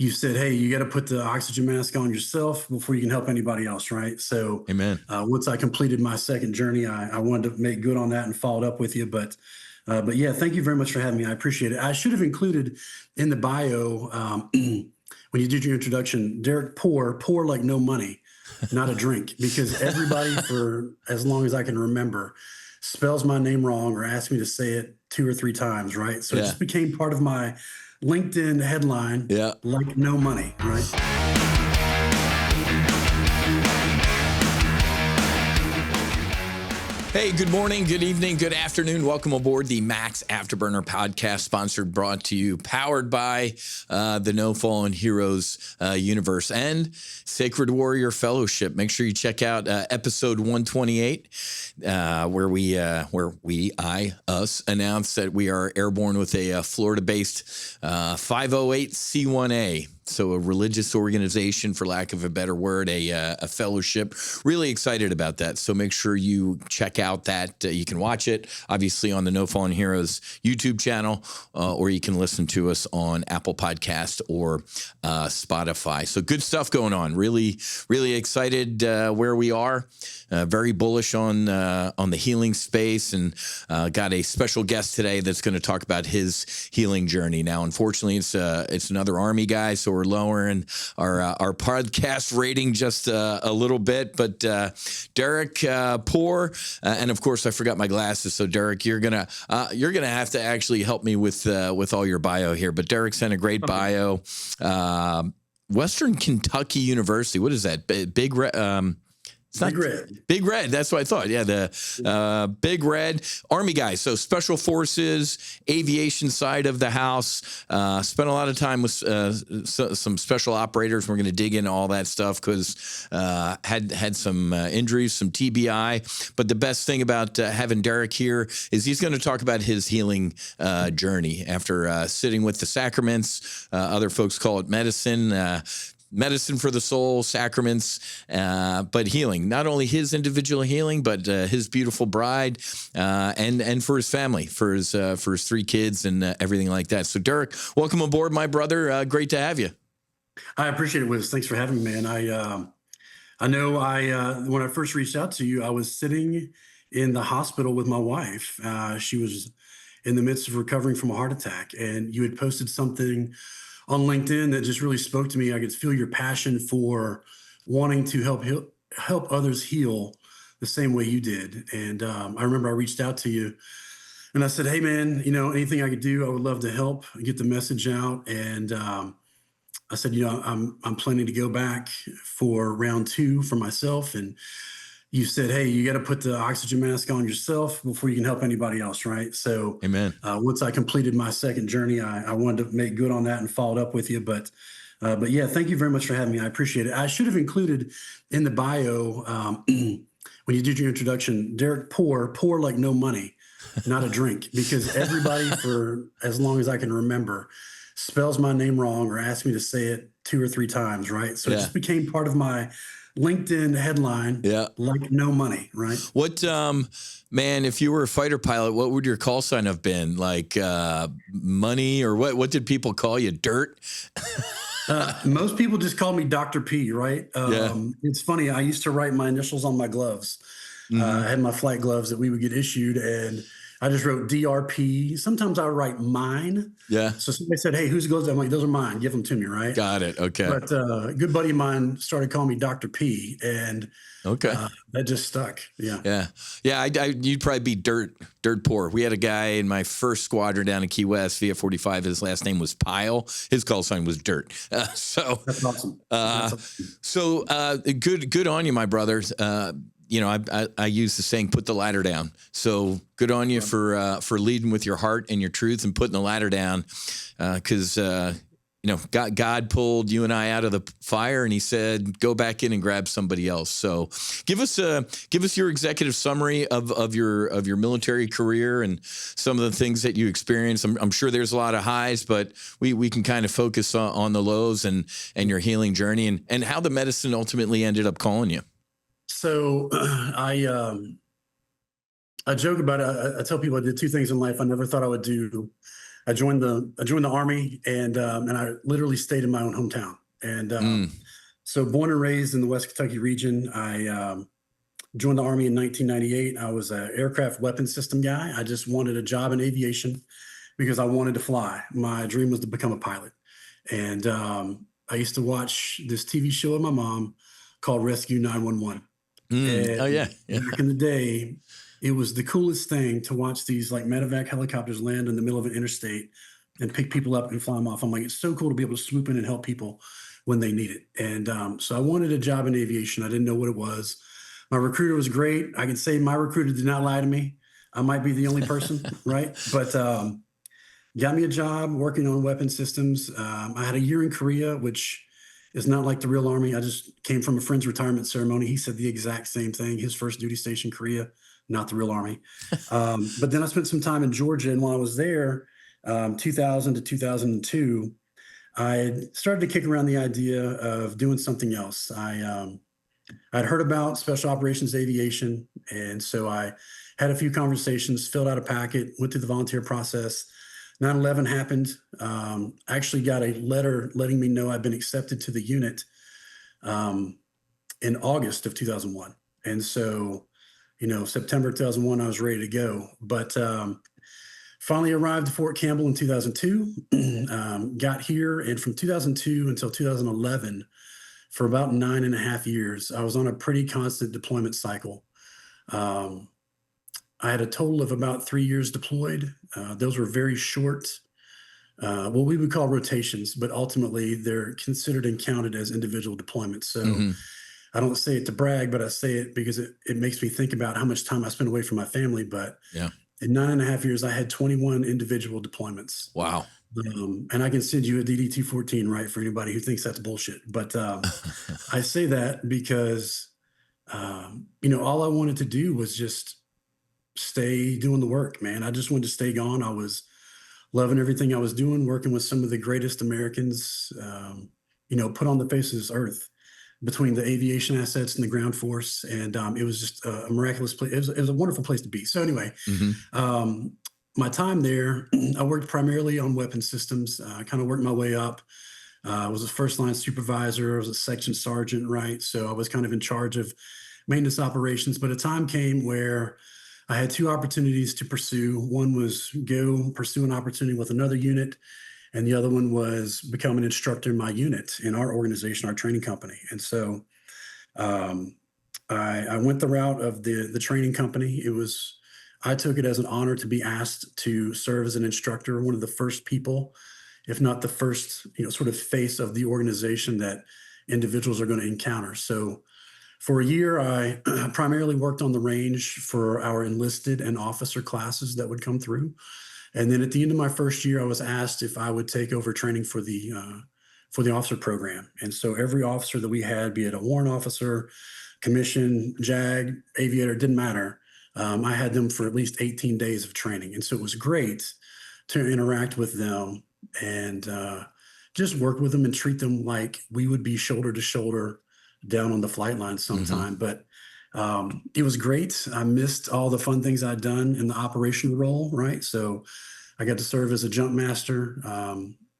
you said, hey, you got to put the oxygen mask on yourself before you can help anybody else, right? So Amen. once I completed my second journey, I wanted to make good on that and followed up with you. But yeah, thank you very much for having me. I appreciate it. I should have included in the bio when you did your introduction, Derek, poor like no money, not a drink, because everybody for as long as I can remember spells my name wrong or asks me to say it 2 or 3 times, right? So it Yeah. just became part of my LinkedIn headline, Yeah. like no money, right? Hey, good morning, good evening, good afternoon. Welcome aboard the Max Afterburner podcast, brought to you, powered by the No Fallen Heroes universe and Sacred Warrior Fellowship. Make sure you check out episode 128, where us announce that we are airborne with a Florida-based 508c1a. So a religious organization, for lack of a better word, a fellowship. Really excited about that. So make sure you check out that. You can watch it, obviously, on the No Fallen Heroes YouTube channel, or you can listen to us on Apple Podcast or Spotify. So good stuff going on. Really, really excited where we are. Very bullish on the healing space, and got a special guest today that's going to talk about his healing journey. Now, unfortunately, it's another Army guy, so we're lowering our podcast rating just a little bit. But Derek Poor, and of course I forgot my glasses. So Derek, you're gonna have to actually help me with all your bio here. But Derek sent a great bio. Western Kentucky University. What is that? Big Red. Big Red. Big Red. That's what I thought. Yeah, the Big Red Army guy. So special forces, aviation side of the house. Spent a lot of time with some special operators. We're going to dig into all that stuff because had some injuries, some TBI. But the best thing about having Derek here is he's going to talk about his healing journey after sitting with the sacraments. Other folks call it medicine. Medicine for the soul, sacraments, but healing. Not only his individual healing, but his beautiful bride, and for his family, for his 3 kids, and everything like that. So, Derek, welcome aboard, my brother. Great to have you. I appreciate it, Wiz. Thanks for having me, man. I know when I first reached out to you, I was sitting in the hospital with my wife. She was in the midst of recovering from a heart attack, and you had posted something on LinkedIn that just really spoke to me. I could feel your passion for wanting to help others heal the same way you did. And I remember I reached out to you and I said, hey man, anything I could do, I would love to help get the message out. And I said, I'm planning to go back for round 2 for myself. And you said, hey, you got to put the oxygen mask on yourself before you can help anybody else, right? So Amen. Once I completed my second journey, I wanted to make good on that and followed up with you. But yeah, thank you very much for having me. I appreciate it. I should have included in the bio when you did your introduction, Derek poor like no money, not a drink, because everybody for as long as I can remember spells my name wrong or asks me to say it 2 or 3 times, right? So It just became part of my LinkedIn headline, like no money, right? What, man, if you were a fighter pilot, what would your call sign have been? Like money, or what did people call you? Dirt? Most people just call me Dr. P, right? It's funny. I used to write my initials on my gloves. I had my flight gloves that we would get issued, and I just wrote DRP. Sometimes I would write mine. Yeah. So somebody said, hey, whose gloves? I'm like, those are mine. Give them to me, right? Got it. Okay. But a good buddy of mine started calling me Dr. P, and that just stuck. Yeah. You'd probably be dirt poor. We had a guy in my first squadron down in Key West, VF 45. His last name was Pyle. His call sign was Dirt. That's awesome. So good on you, my brothers. I use the saying, put the ladder down. So good on you for leading with your heart and your truth and putting the ladder down. Because God pulled you and I out of the fire, and he said, go back in and grab somebody else. So give us your executive summary of your military career and some of the things that you experienced. I'm sure there's a lot of highs, but we can kind of focus on the lows and your healing journey and how the medicine ultimately ended up calling you. So I joke about it. I tell people I did 2 things in life I never thought I would do. I joined the army, and I literally stayed in my own hometown. And Mm. so, born and raised in the West Kentucky region, I joined the army in 1998. I was an aircraft weapons system guy. I just wanted a job in aviation because I wanted to fly. My dream was to become a pilot. And I used to watch this TV show with my mom called Rescue 911. Mm. Oh And yeah. Yeah. back in the day, it was the coolest thing to watch these like medevac helicopters land in the middle of an interstate and pick people up and fly them off. I'm like, it's so cool to be able to swoop in and help people when they need it. And so I wanted a job in aviation. I didn't know what it was. My recruiter was great. I can say my recruiter did not lie to me. I might be the only person, right? But got me a job working on weapon systems. I had a year in Korea, which is not like the real army. I just came from a friend's retirement ceremony. He said the exact same thing. His first duty station, Korea, not the real army. But then I spent some time in Georgia, and while I was there, 2000 to 2002, I started to kick around the idea of doing something else. I'd heard about special operations aviation, and so I had a few conversations, filled out a packet, went through the volunteer process. 9/11 happened. I actually got a letter letting me know I'd been accepted to the unit um, in August of 2001. And so, September 2001, I was ready to go. But finally arrived at Fort Campbell in 2002, got here, and from 2002 until 2011, for about 9.5 years, I was on a pretty constant deployment cycle. Um, I had a total of about 3 years deployed. Those were very short, what we would call rotations, but ultimately they're considered and counted as individual deployments. So Hmm. I don't say it to brag, but I say it because it makes me think about how much time I spent away from my family. But Yeah. in 9.5 years, I had 21 individual deployments. Wow. And I can send you a DD 214, right, for anybody who thinks that's bullshit. But I say that because, all I wanted to do was just stay doing the work, man. I just wanted to stay gone. I was loving everything I was doing, working with some of the greatest Americans, put on the face of this earth between the aviation assets and the ground force. And it was just a miraculous place. It was a wonderful place to be. So anyway, Hmm. um, my time there, I worked primarily on weapon systems. I kind of worked my way up. I was a first line supervisor. I was a section sergeant, right? So I was kind of in charge of maintenance operations. But a time came where I had two opportunities to pursue. One was go pursue an opportunity with another unit, and the other one was become an instructor in my unit in our organization, our training company. And so um, I went the route of the training company. I took it as an honor to be asked to serve as an instructor, one of the first people, if not the first, sort of face of the organization that individuals are going to encounter. So for a year, I primarily worked on the range for our enlisted and officer classes that would come through. And then at the end of my first year, I was asked if I would take over training for the officer program. And so every officer that we had, be it a warrant officer, commission, JAG, aviator, didn't matter. I had them for at least 18 days of training. And so it was great to interact with them and just work with them and treat them like we would be shoulder to shoulder down on the flight line Hmm. sometime. But it was great. I missed all the fun things I'd done in the operational role, right? So I got to serve as a jump master,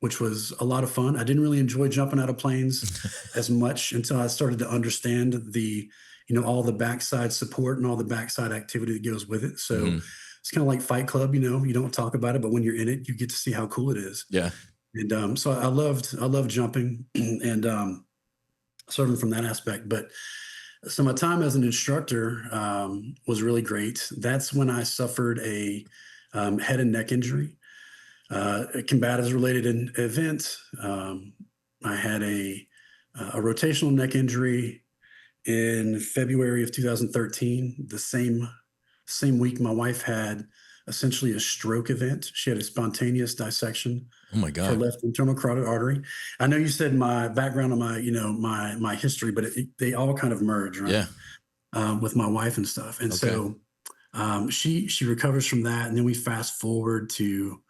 which was a lot of fun. I didn't really enjoy jumping out of planes as much until I started to understand all the backside support and all the backside activity that goes with it. So Hmm. it's kind of like Fight Club, you don't talk about it, but when you're in it, you get to see how cool it is. Yeah. And so I loved jumping and serving from that aspect. But so my time as an instructor was really great. That's when I suffered a head and neck injury, a combatives related event. I had a rotational neck injury in February of 2013. The same week, my wife had essentially a stroke event. She had a spontaneous dissection Oh my for God. left internal carotid artery. I know you said my background and my history, but they all kind of merge, right? Yeah. With my wife and stuff. And Okay. so she recovers from that, and then we fast forward to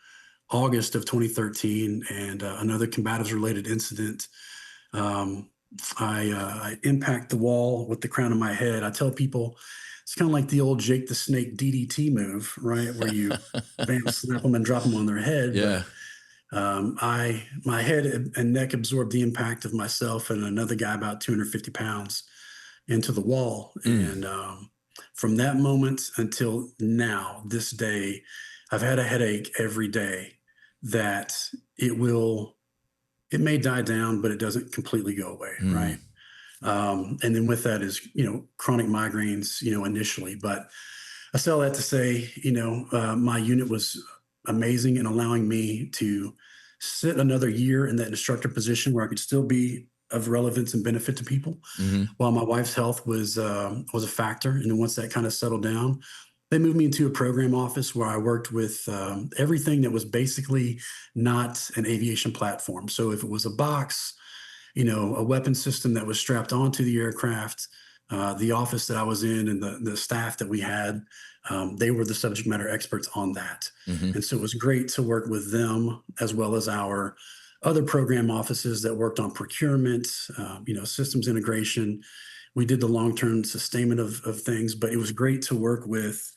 August of 2013, and another combatives related incident. I impact the wall with the crown of my head. I tell people it's kind of like the old Jake the Snake DDT move, right? Where you bam, snap them and drop them on their head. Yeah. But I my head and neck absorbed the impact of myself and another guy about 250 pounds into the wall. Mm. And from that moment until now, this day, I've had a headache every day that it will, it may die down, but it doesn't completely go away, Mm. right? And then with that is, chronic migraines, initially. But I say all that to say, my unit was amazing in allowing me to sit another year in that instructor position where I could still be of relevance and benefit to people Hmm. while my wife's health was a factor. And then once that kind of settled down, they moved me into a program office where I worked with everything that was basically not an aviation platform. So if it was a box, a weapon system that was strapped onto the aircraft, the office that I was in and the staff that we had, they were the subject matter experts on that. Hmm. And so it was great to work with them as well as our other program offices that worked on procurement, systems integration. We did the long-term sustainment of things, but it was great to work with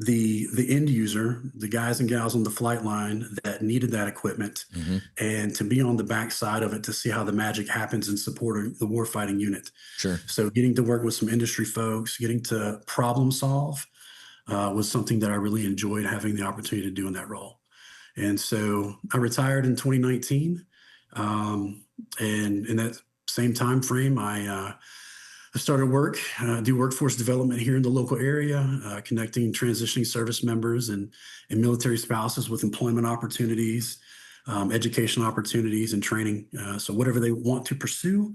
the end user, the guys and gals on the flight line that needed that equipment, Hmm. and to be on the backside of it to see how the magic happens in support of the warfighting unit. Sure. So getting to work with some industry folks, getting to problem solve was something that I really enjoyed having the opportunity to do in that role. And so I retired in 2019, and in that same time frame, I started work, do workforce development here in the local area, connecting transitioning service members and military spouses with employment opportunities, education opportunities, and training. So whatever they want to pursue,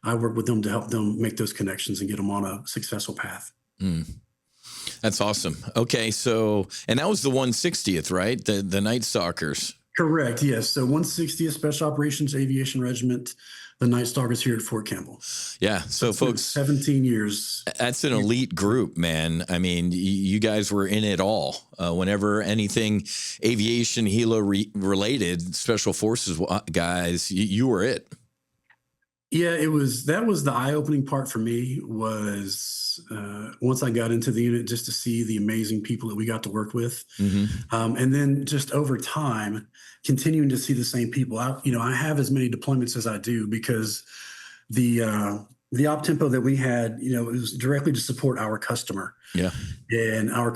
I work with them to help them make those connections and get them on a successful path. Mm. That's awesome. Okay, so and that was the 160th, right? The Night Stalkers. Correct. Yes. So 160th Special Operations Aviation Regiment, the Night Stalkers here at Fort Campbell. Yeah. So It's been folks, 17 years. that's an elite group, man. I mean, you guys were in it all. Whenever anything aviation helo related, special forces guys, you were it. Yeah, that was the eye-opening part for me was once I got into the unit just to see the amazing people that we got to work with. Hmm. And then just over time, continuing to see the same people. I have as many deployments as I do because the op tempo that we had, it was directly to support our customer. Yeah. And our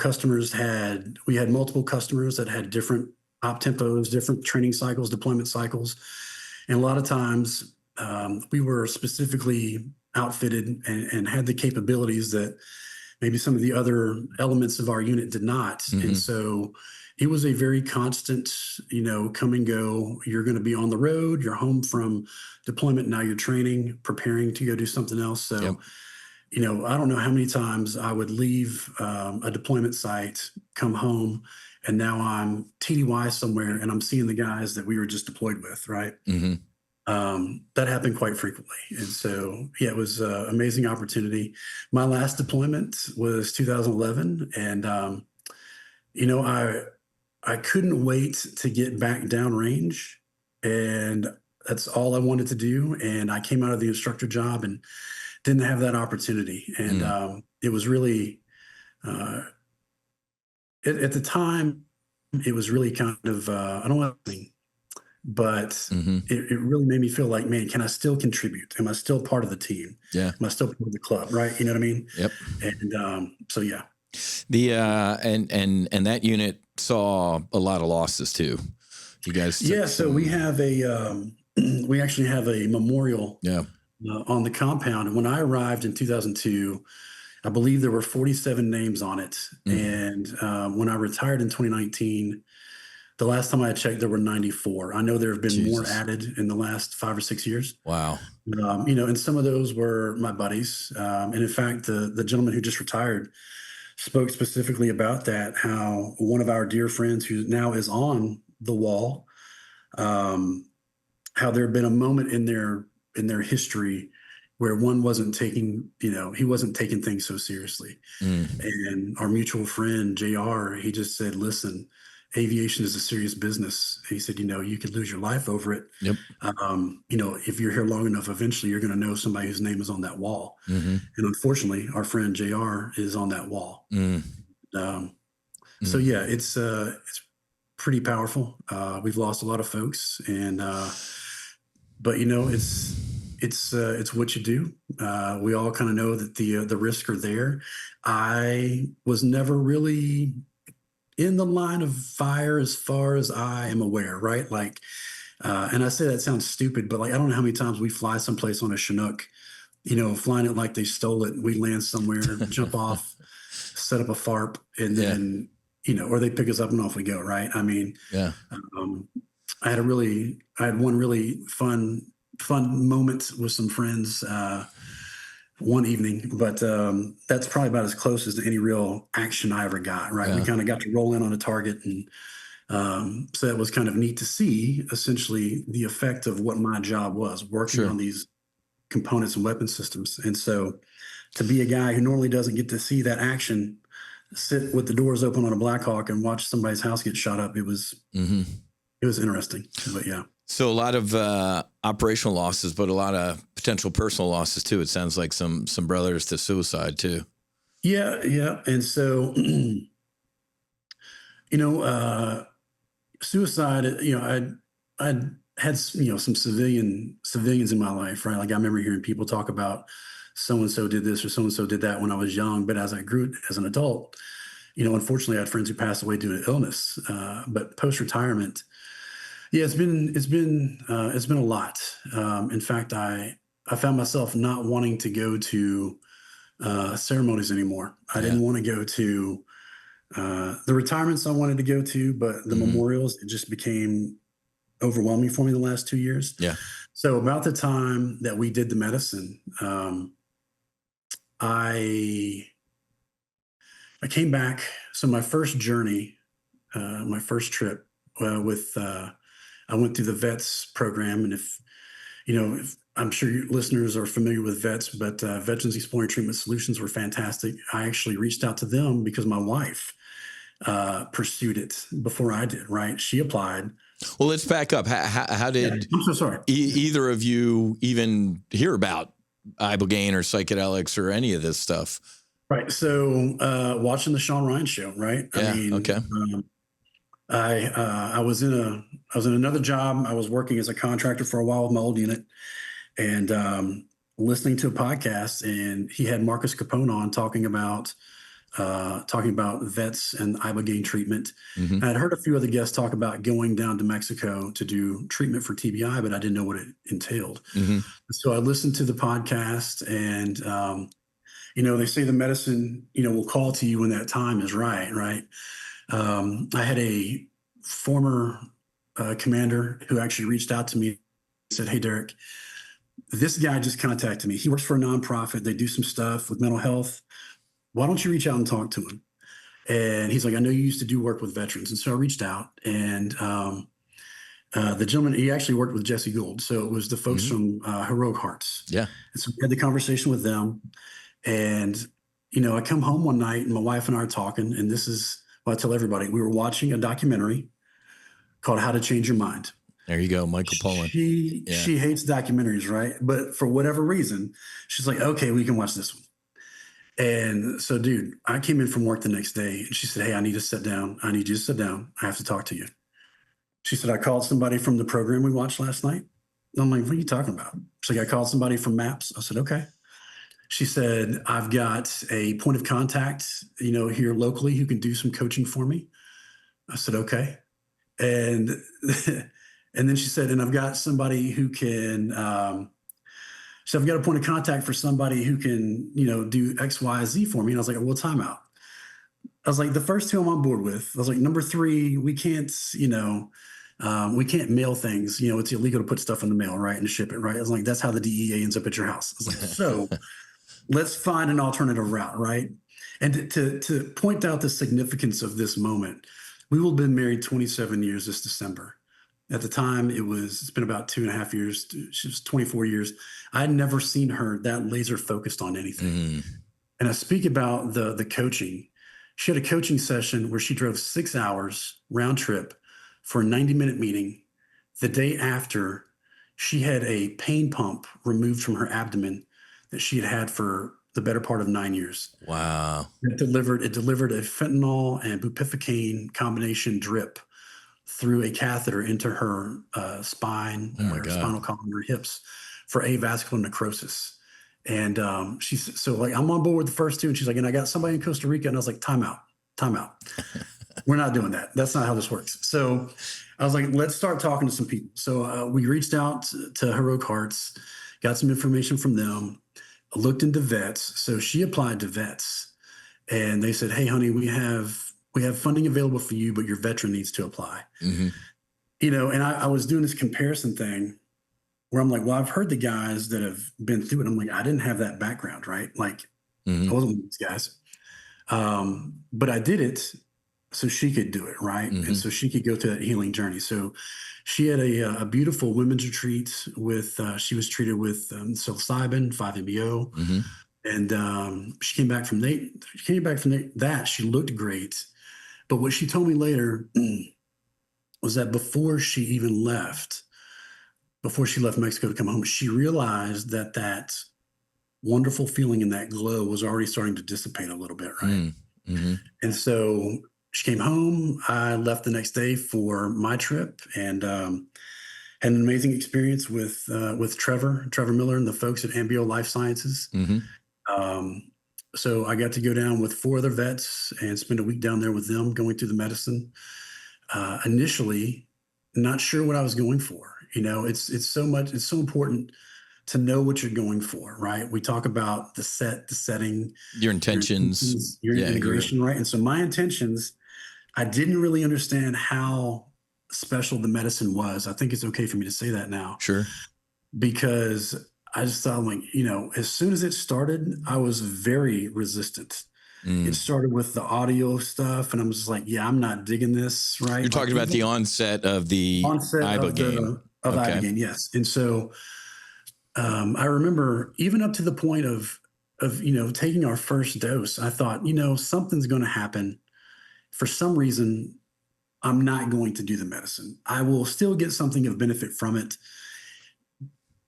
we had multiple customers that had different op tempos, different training cycles, deployment cycles. And a lot of times we were specifically outfitted and had the capabilities that maybe some of the other elements of our unit did not. Hmm. And so it was a very constant, come and go. You're going to be on the road. You're home from deployment. Now you're training, preparing to go do something else. So, Yep. I don't know how many times I would leave a deployment site, come home, and now I'm TDY somewhere and I'm seeing the guys that we were just deployed with, right? Hmm. That happened quite frequently. And so, yeah, it was an amazing opportunity. My last deployment was 2011. And, I couldn't wait to get back downrange. And that's all I wanted to do. And I came out of the instructor job and didn't have that opportunity. And it was really, at the time, it was really kind of, I don't want to, but Hmm. it really made me feel like, man, can I still contribute? Am I still part of the team? Yeah. Am I still part of the club? Right? You know what I mean? Yep. And so, yeah. The and that unit saw a lot of losses too. You guys. Yeah. So we have we actually have a memorial Yeah. on the compound. And when I arrived in 2002, I believe there were 47 names on it. Mm. And when I retired in 2019, the last time I checked, there were 94. I know there have been more Jesus. added in the last 5 or 6 years. Wow. And some of those were my buddies. And in fact, the gentleman who just retired spoke specifically about that, how one of our dear friends who now is on the wall, how there had been a moment in their history where one wasn't taking, he wasn't taking things so seriously. Mm. And our mutual friend, JR, he just said, listen, aviation is a serious business. And he said, you could lose your life over it. Yep. If you're here long enough, eventually you're going to know somebody whose name is on that wall. Mm-hmm. And unfortunately, our friend JR is on that wall. Mm. So yeah, it's pretty powerful. We've lost a lot of folks, but it's what you do. We all kind of know that the risks are there. I was never really in the line of fire as far as I am aware, right? Like, and I say that sounds stupid, but like, I don't know how many times we fly someplace on a Chinook, flying it like they stole it. We land somewhere, jump off, set up a FARP, and then, or they pick us up and off we go, right? I mean, Yeah. I had one really fun moment with some friends one evening, but that's probably about as close as to any real action I ever got, right? Yeah. We kind of got to roll in on a target, and so that was kind of neat to see essentially the effect of what my job was, working on these components and weapon systems. And so to be a guy who normally doesn't get to see that action, sit with the doors open on a Black Hawk and watch somebody's house get shot up, it was interesting. But yeah. So a lot of operational losses, but a lot of potential personal losses too. It sounds like some brothers to suicide too. Yeah. And so, suicide, I'd had, some civilians in my life, right? Like I remember hearing people talk about so-and-so did this or so-and-so did that when I was young. But as I grew as an adult, unfortunately I had friends who passed away due to illness. But post-retirement, yeah, it's been a lot. In fact, I found myself not wanting to go to ceremonies anymore. I didn't want to go to the retirements I wanted to go to, but the memorials, it just became overwhelming for me the last 2 years. Yeah. So about the time that we did the medicine, I came back. So my first journey, my first trip I went through the VETS program. And if I'm sure your listeners are familiar with VETS, but Veterans Exploring Treatment Solutions were fantastic. I actually reached out to them because my wife pursued it before I did, right? She applied. Well, let's back up. How did I'm so sorry. Either of you even hear about ibogaine or psychedelics or any of this stuff? Right. So watching the Sean Ryan show, right? Yeah. Okay. I was in another job. I was working as a contractor for a while with my old unit, and listening to a podcast, and he had Marcus Capone on talking about vets and ibogaine treatment. Mm-hmm. I'd heard a few other guests talk about going down to Mexico to do treatment for TBI, but I didn't know what it entailed. Mm-hmm. So I listened to the podcast, and they say the medicine will call to you when that time is right. I had a former commander who actually reached out to me and said, "Hey, Derek, this guy just contacted me. He works for a nonprofit. They do some stuff with mental health. Why don't you reach out and talk to him?" And he's like, "I know you used to do work with veterans." And so I reached out, and the gentleman, he actually worked with Jesse Gould. So it was the folks from Heroic Hearts. Yeah. And so we had the conversation with them. And, I come home one night and my wife and I are talking, and this is what I tell everybody. We were watching a documentary called How to Change Your Mind. There you go, Michael Pollan. She hates documentaries, right? But for whatever reason, she's like, "Okay, we can watch this one." And so, dude, I came in from work the next day, and she said, "Hey, I need to sit down. I need you to sit down. I have to talk to you." She said, "I called somebody from the program we watched last night." And I'm like, "What are you talking about?" She's like, "I called somebody from MAPS." I said, "Okay." She said, "I've got a point of contact, here locally who can do some coaching for me." I said, "Okay." And and then she said, "And I've got somebody who can, so I've got a point of contact for somebody who can, do X, Y, Z for me." And I was like, "Well, time out." I was like, "The first two I'm on board with." I was like, "Number three, we can't mail things. It's illegal to put stuff in the mail, right? And to ship it, right?" I was like, "That's how the DEA ends up at your house." I was like, "So let's find an alternative route," right? And to point out the significance of this moment, we will have been married 27 years this December. At the time, it's been about 2.5 years. She was 24 years. I had never seen her that laser focused on anything. And I speak about the coaching. She had a coaching session where she drove 6 hours round trip for a 90-minute meeting. The day after, she had a pain pump removed from her abdomen that she had had for the better part of 9 years. Wow. It delivered a fentanyl and bupivacaine combination drip through a catheter into her spine, Oh my her God. spinal column, her hips for avascular necrosis. And she's so like, I'm on board with the first two. And she's like, and I got somebody in Costa Rica. And I was like, time out. We're not doing that. That's not how this works. So I was like, let's start talking to some people. So we reached out to Heroic Hearts, got some information from them, looked into vets. So she applied to vets and they said, hey, honey, we have funding available for you, but your veteran needs to apply. Mm-hmm. And I was doing this comparison thing where I'm like, well, I've heard the guys that have been through it. I'm like, I didn't have that background, right? Like, Mm-hmm. I wasn't one of these guys. But I did it so she could do it, right? Mm-hmm. And so she could go through that healing journey. So she had a beautiful women's retreat with, she was treated with psilocybin, 5-MeO. Mm-hmm. And she came back from that. She looked great. But what she told me later was that before she left Mexico to come home, she realized that wonderful feeling and that glow was already starting to dissipate a little bit, right? Mm-hmm. And so she came home. I left the next day for my trip and had an amazing experience with Trevor Miller and the folks at Ambio Life Sciences. Mm-hmm. So I got to go down with 4 other vets and spend a week down there with them going through the medicine. Initially, not sure what I was going for. It's so important to know what you're going for, right? We talk about the setting, Your intentions, your integration, right? And so my intentions, I didn't really understand how special the medicine was. I think it's okay for me to say that now. Sure. Because I just thought, like, as soon as it started, I was very resistant. It started with the audio stuff, and I'm just like, yeah, I'm not digging this, right? You're talking about the onset of the Ibogaine. Of Ibogaine, yes. And so I remember even up to the point of taking our first dose, I thought, something's going to happen. For some reason, I'm not going to do the medicine. I will still get something of benefit from it.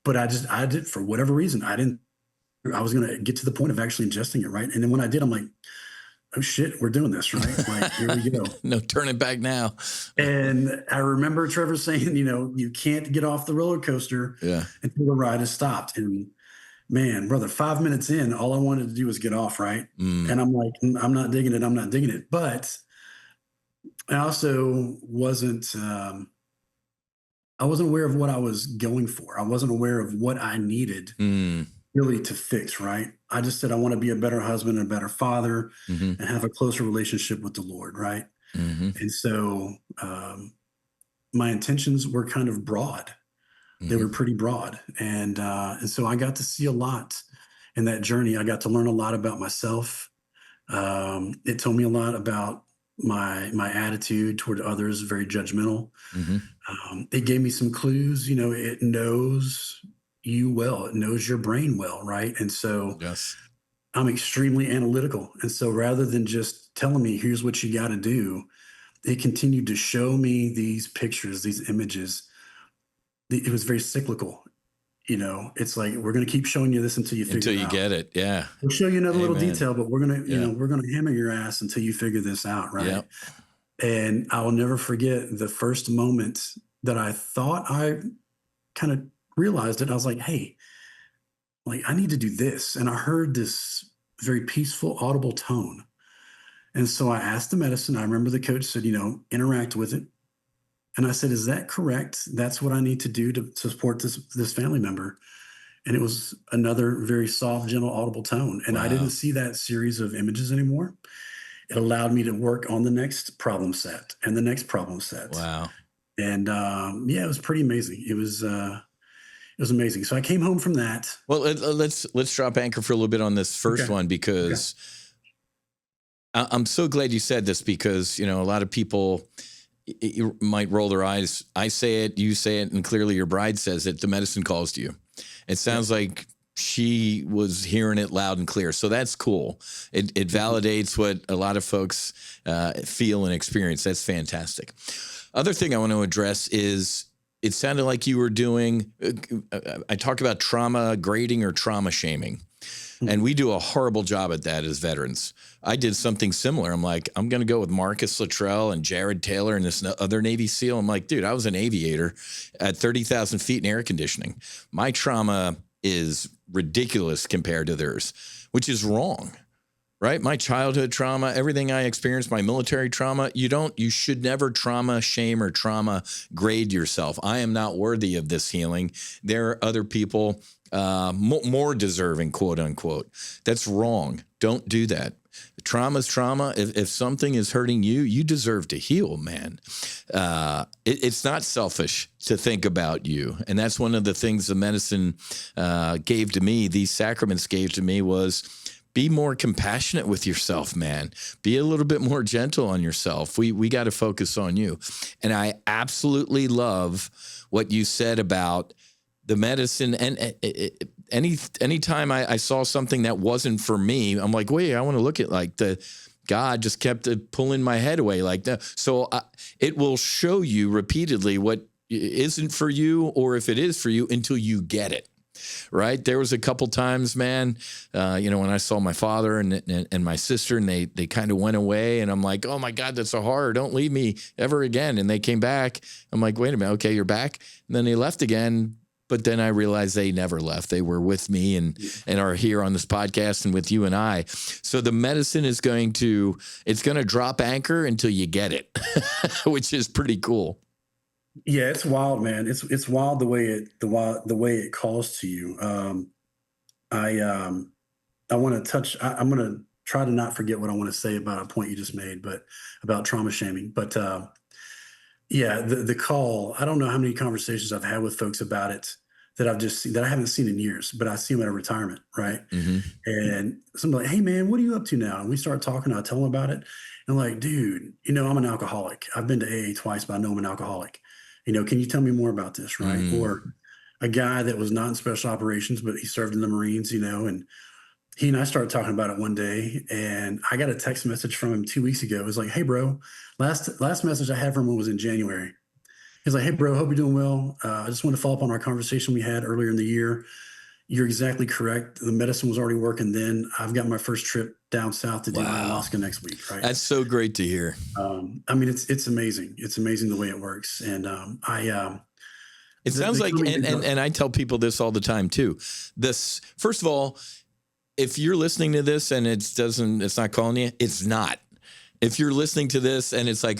But I did, for whatever reason, I was going to get to the point of actually ingesting it, right? And then when I did, I'm like, oh shit, we're doing this, right? Like, here we go. No turning back now. And I remember Trevor saying, you can't get off the roller coaster until the ride has stopped. And man, brother, 5 minutes in, all I wanted to do was get off, right? And I'm like, I'm not digging it. But I also wasn't aware of what I was going for. I wasn't aware of what I needed really to fix, right? I just said, I want to be a better husband and a better father and have a closer relationship with the Lord, right? And so my intentions were kind of broad. They were pretty broad. And so I got to see a lot in that journey. I got to learn a lot about myself. It told me a lot about my attitude toward others, very judgmental. It gave me some clues. It knows you well. It knows your brain well, right? And so I'm extremely analytical. And so rather than just telling me, here's what you got to do, it continued to show me these pictures, these images. It was very cyclical. It's like, we're going to keep showing you this until you figure it out. Get it. Yeah. We'll show you another little detail, but we're going to, we're going to hammer your ass until you figure this out. Right. Yep. And I will never forget the first moment that I thought I kind of realized it. I was like, hey, like, I need to do this. And I heard this very peaceful, audible tone. And so I asked the medicine. I remember the coach said, interact with it. And I said, is that correct? That's what I need to do to support this family member. And it was another very soft, gentle, audible tone. And I didn't see that series of images anymore. It allowed me to work on the next problem set and the next problem set. Wow. And it was pretty amazing. It was amazing. So I came home from that. Well, let's drop anchor for a little bit on this first one, because I'm so glad you said this, because, a lot of people might roll their eyes. I say it, you say it, and clearly your bride says it. The medicine calls to you. It sounds like she was hearing it loud and clear. So that's cool. It validates what a lot of folks feel and experience. That's fantastic. Other thing I want to address is it sounded like you were doing, I talk about trauma grading or trauma shaming. And we do a horrible job at that as veterans. I did something similar. I'm like, I'm going to go with Marcus Luttrell and Jared Taylor and this other Navy SEAL. I'm like, dude, I was an aviator at 30,000 feet in air conditioning. My trauma is ridiculous compared to theirs, which is wrong, right? My childhood trauma, everything I experienced, my military trauma, you should never trauma shame or trauma grade yourself. I am not worthy of this healing. There are other people more deserving, quote unquote. That's wrong. Don't do that. Trauma's trauma. If something is hurting you, you deserve to heal, man. It's not selfish to think about you. And that's one of the things the medicine gave to me, these sacraments gave to me, was be more compassionate with yourself, man. Be a little bit more gentle on yourself. We got to focus on you. And I absolutely love what you said about the medicine. And anytime I saw something that wasn't for me, I'm like, wait, I want to look at like God just kept pulling my head away like that. So it will show you repeatedly what isn't for you, or if it is for you, until you get it. Right. There was a couple times, man, when I saw my father and my sister, and they kind of went away, and I'm like, oh my God, that's a horror. Don't leave me ever again. And they came back. I'm like, wait a minute. Okay, you're back. And then they left again. But then I realized they never left. They were with me and are here on this podcast and with you and I. So the medicine is going to drop anchor until you get it, which is pretty cool. Yeah, it's wild, man. It's wild the way it calls to you. I want to touch. I'm going to try to not forget what I want to say about a point you just made, but about trauma shaming. But yeah, the call. I don't know how many conversations I've had with folks about it that I've just seen, that I haven't seen in years, but I see them at a retirement, right? Mm-hmm. And somebody's like, "Hey, man, what are you up to now?" And we start talking. I tell them about it, and I'm like, "Dude, I'm an alcoholic. I've been to AA twice, but I know I'm an alcoholic. Can you tell me more about this?" Right? Mm. Or a guy that was not in special operations, but he served in the Marines, and he and I started talking about it one day, and I got a text message from him 2 weeks ago. It was like, "Hey, bro, last message I had from him was in January." He's like, "Hey, bro, hope you're doing well. I just want to follow up on our conversation we had earlier in the year. You're exactly correct. The medicine was already working then. I've got my first trip down south to do ayahuasca next week." Right? That's so great to hear. It's amazing. It's amazing the way it works. And it sounds like, and I tell people this all the time too. This, first of all, if you're listening to this and it's not calling you, it's not. If you're listening to this and it's like,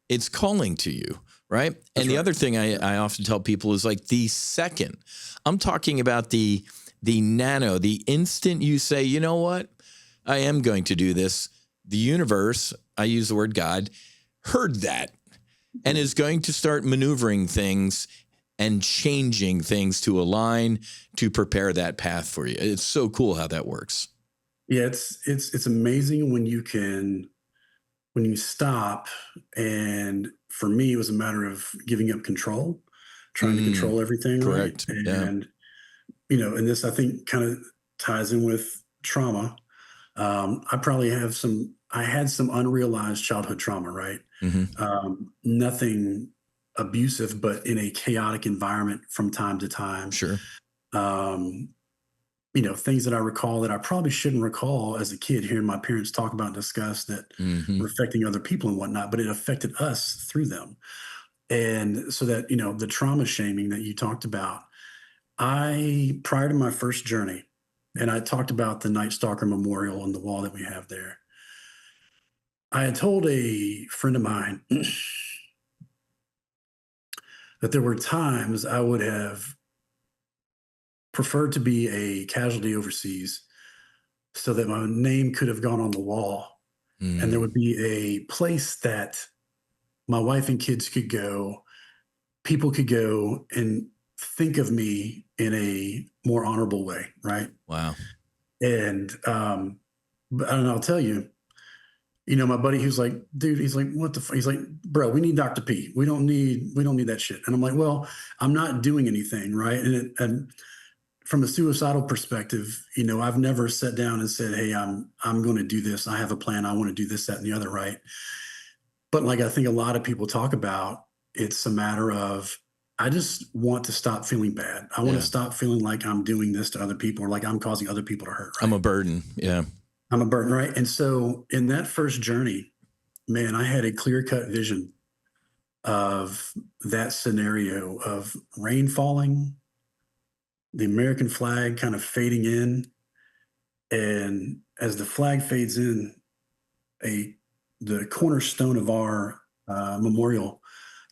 it's calling to you, right? And the other thing I often tell people is like the second, I'm talking about the nano, the instant you say, you know what, I am going to do this, the universe, I use the word God, heard that and is going to start maneuvering things and changing things to align, to prepare that path for you. It's so cool how that works. Yeah, it's amazing when you stop. And for me, it was a matter of giving up control, trying to control everything. Correct. Right? And, and this, I think, kind of ties in with trauma. I had some unrealized childhood trauma, right? Mm-hmm. Nothing abusive, but in a chaotic environment from time to time. Sure. Things that I recall that I probably shouldn't recall as a kid, hearing my parents talk about and discuss that were affecting other people and whatnot, but it affected us through them. And so that, the trauma shaming that you talked about, prior to my first journey, and I talked about the Night Stalker Memorial on the wall that we have there, I had told a friend of mine that there were times I would have preferred to be a casualty overseas so that my name could have gone on the wall, and there would be a place that my wife and kids could go, people could go and think of me in a more honorable way. Right. Wow. And, and I'll tell you, my buddy, who's like, dude, he's like, what the he's like, bro, we need Dr. P. We don't need that shit. And I'm like, well, I'm not doing anything. Right. And from a suicidal perspective, I've never sat down and said, "Hey, I'm going to do this. I have a plan. I want to do this, that, and the other." Right. But like I think a lot of people talk about, it's a matter of I just want to stop feeling bad. I want to Yeah. stop feeling like I'm doing this to other people or like I'm causing other people to hurt. I'm Right. a burden. Yeah. I'm a burden. Right. And so in that first journey, man, I had a clear cut vision of that scenario of rain falling, the American flag kind of fading in. And as the flag fades in, a the cornerstone of our memorial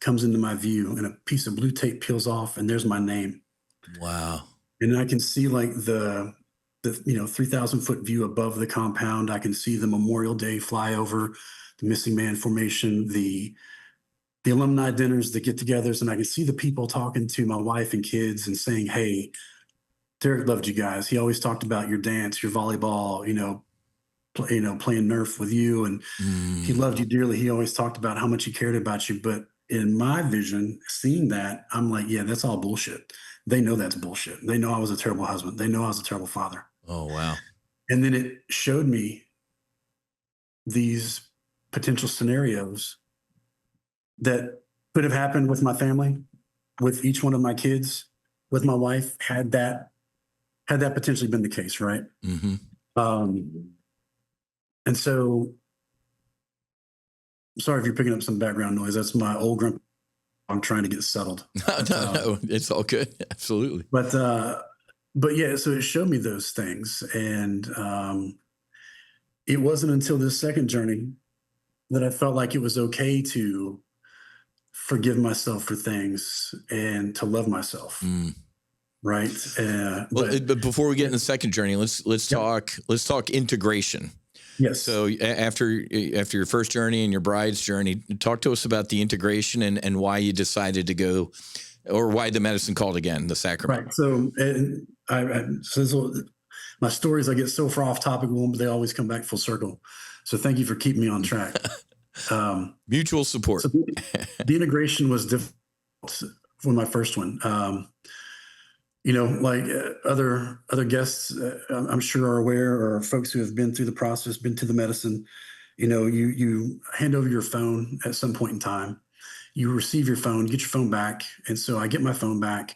comes into my view, and a piece of blue tape peels off, and there's my name. Wow. And I can see like the 3,000-foot view above the compound. I can see the Memorial Day flyover, the missing man formation, the alumni dinners, the get-togethers, and I can see the people talking to my wife and kids and saying, "Hey, Derek loved you guys. He always talked about your dance, your volleyball, playing Nerf with you, and he Mm. loved you dearly. He always talked about how much he cared about you." But in my vision, seeing that, I'm like, yeah, that's all bullshit. They know that's bullshit. They know I was a terrible husband. They know I was a terrible father. Oh, wow. And then it showed me these potential scenarios that could have happened with my family, with each one of my kids, with my wife, had that potentially been the case, right? Hmm. Um, and so, sorry if you're picking up some background noise. That's my old grandpa. I'm trying to get settled. No, no, no. It's all good. Absolutely. But yeah, so it showed me those things, and it wasn't until this second journey that I felt like it was okay to forgive myself for things and to love myself, Mm. right? Well, But but before we get in the second journey, let's yep, talk integration. yes, So after your first journey and your bride's journey, talk to us about the integration and why you decided to go, or why the medicine called again, the sacrament. right. So and so my stories, I get so far off topic with them, but they always come back full circle. So thank you for keeping me on track. Mutual support. So the integration was difficult for my first one. Like other guests, I'm sure are aware, or folks who have been through the process, been to the medicine. You hand over your phone at some point in time. You receive your phone, get your phone back, and so I get my phone back,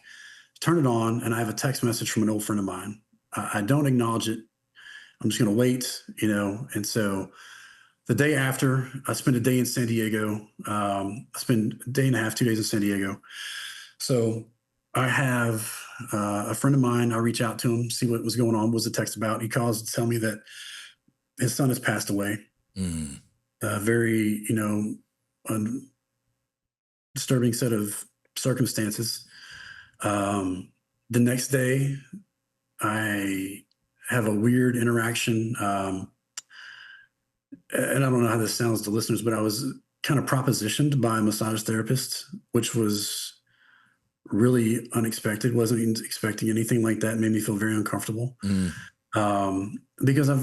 turn it on, and I have a text message from an old friend of mine. I don't acknowledge it. I'm just going to wait, And so the day after, I spent a day in San Diego. I spent a day and a half, 2 days in San Diego. So I have a friend of mine. I reach out to him, see what was going on. What was the text about? He calls to tell me that his son has passed away. Mm. Very, disturbing set of circumstances. The next day, I have a weird interaction. And I don't know how this sounds to listeners, but I was kind of propositioned by a massage therapist, which was really unexpected. Wasn't expecting anything like that. Made me feel very uncomfortable. Mm. Because I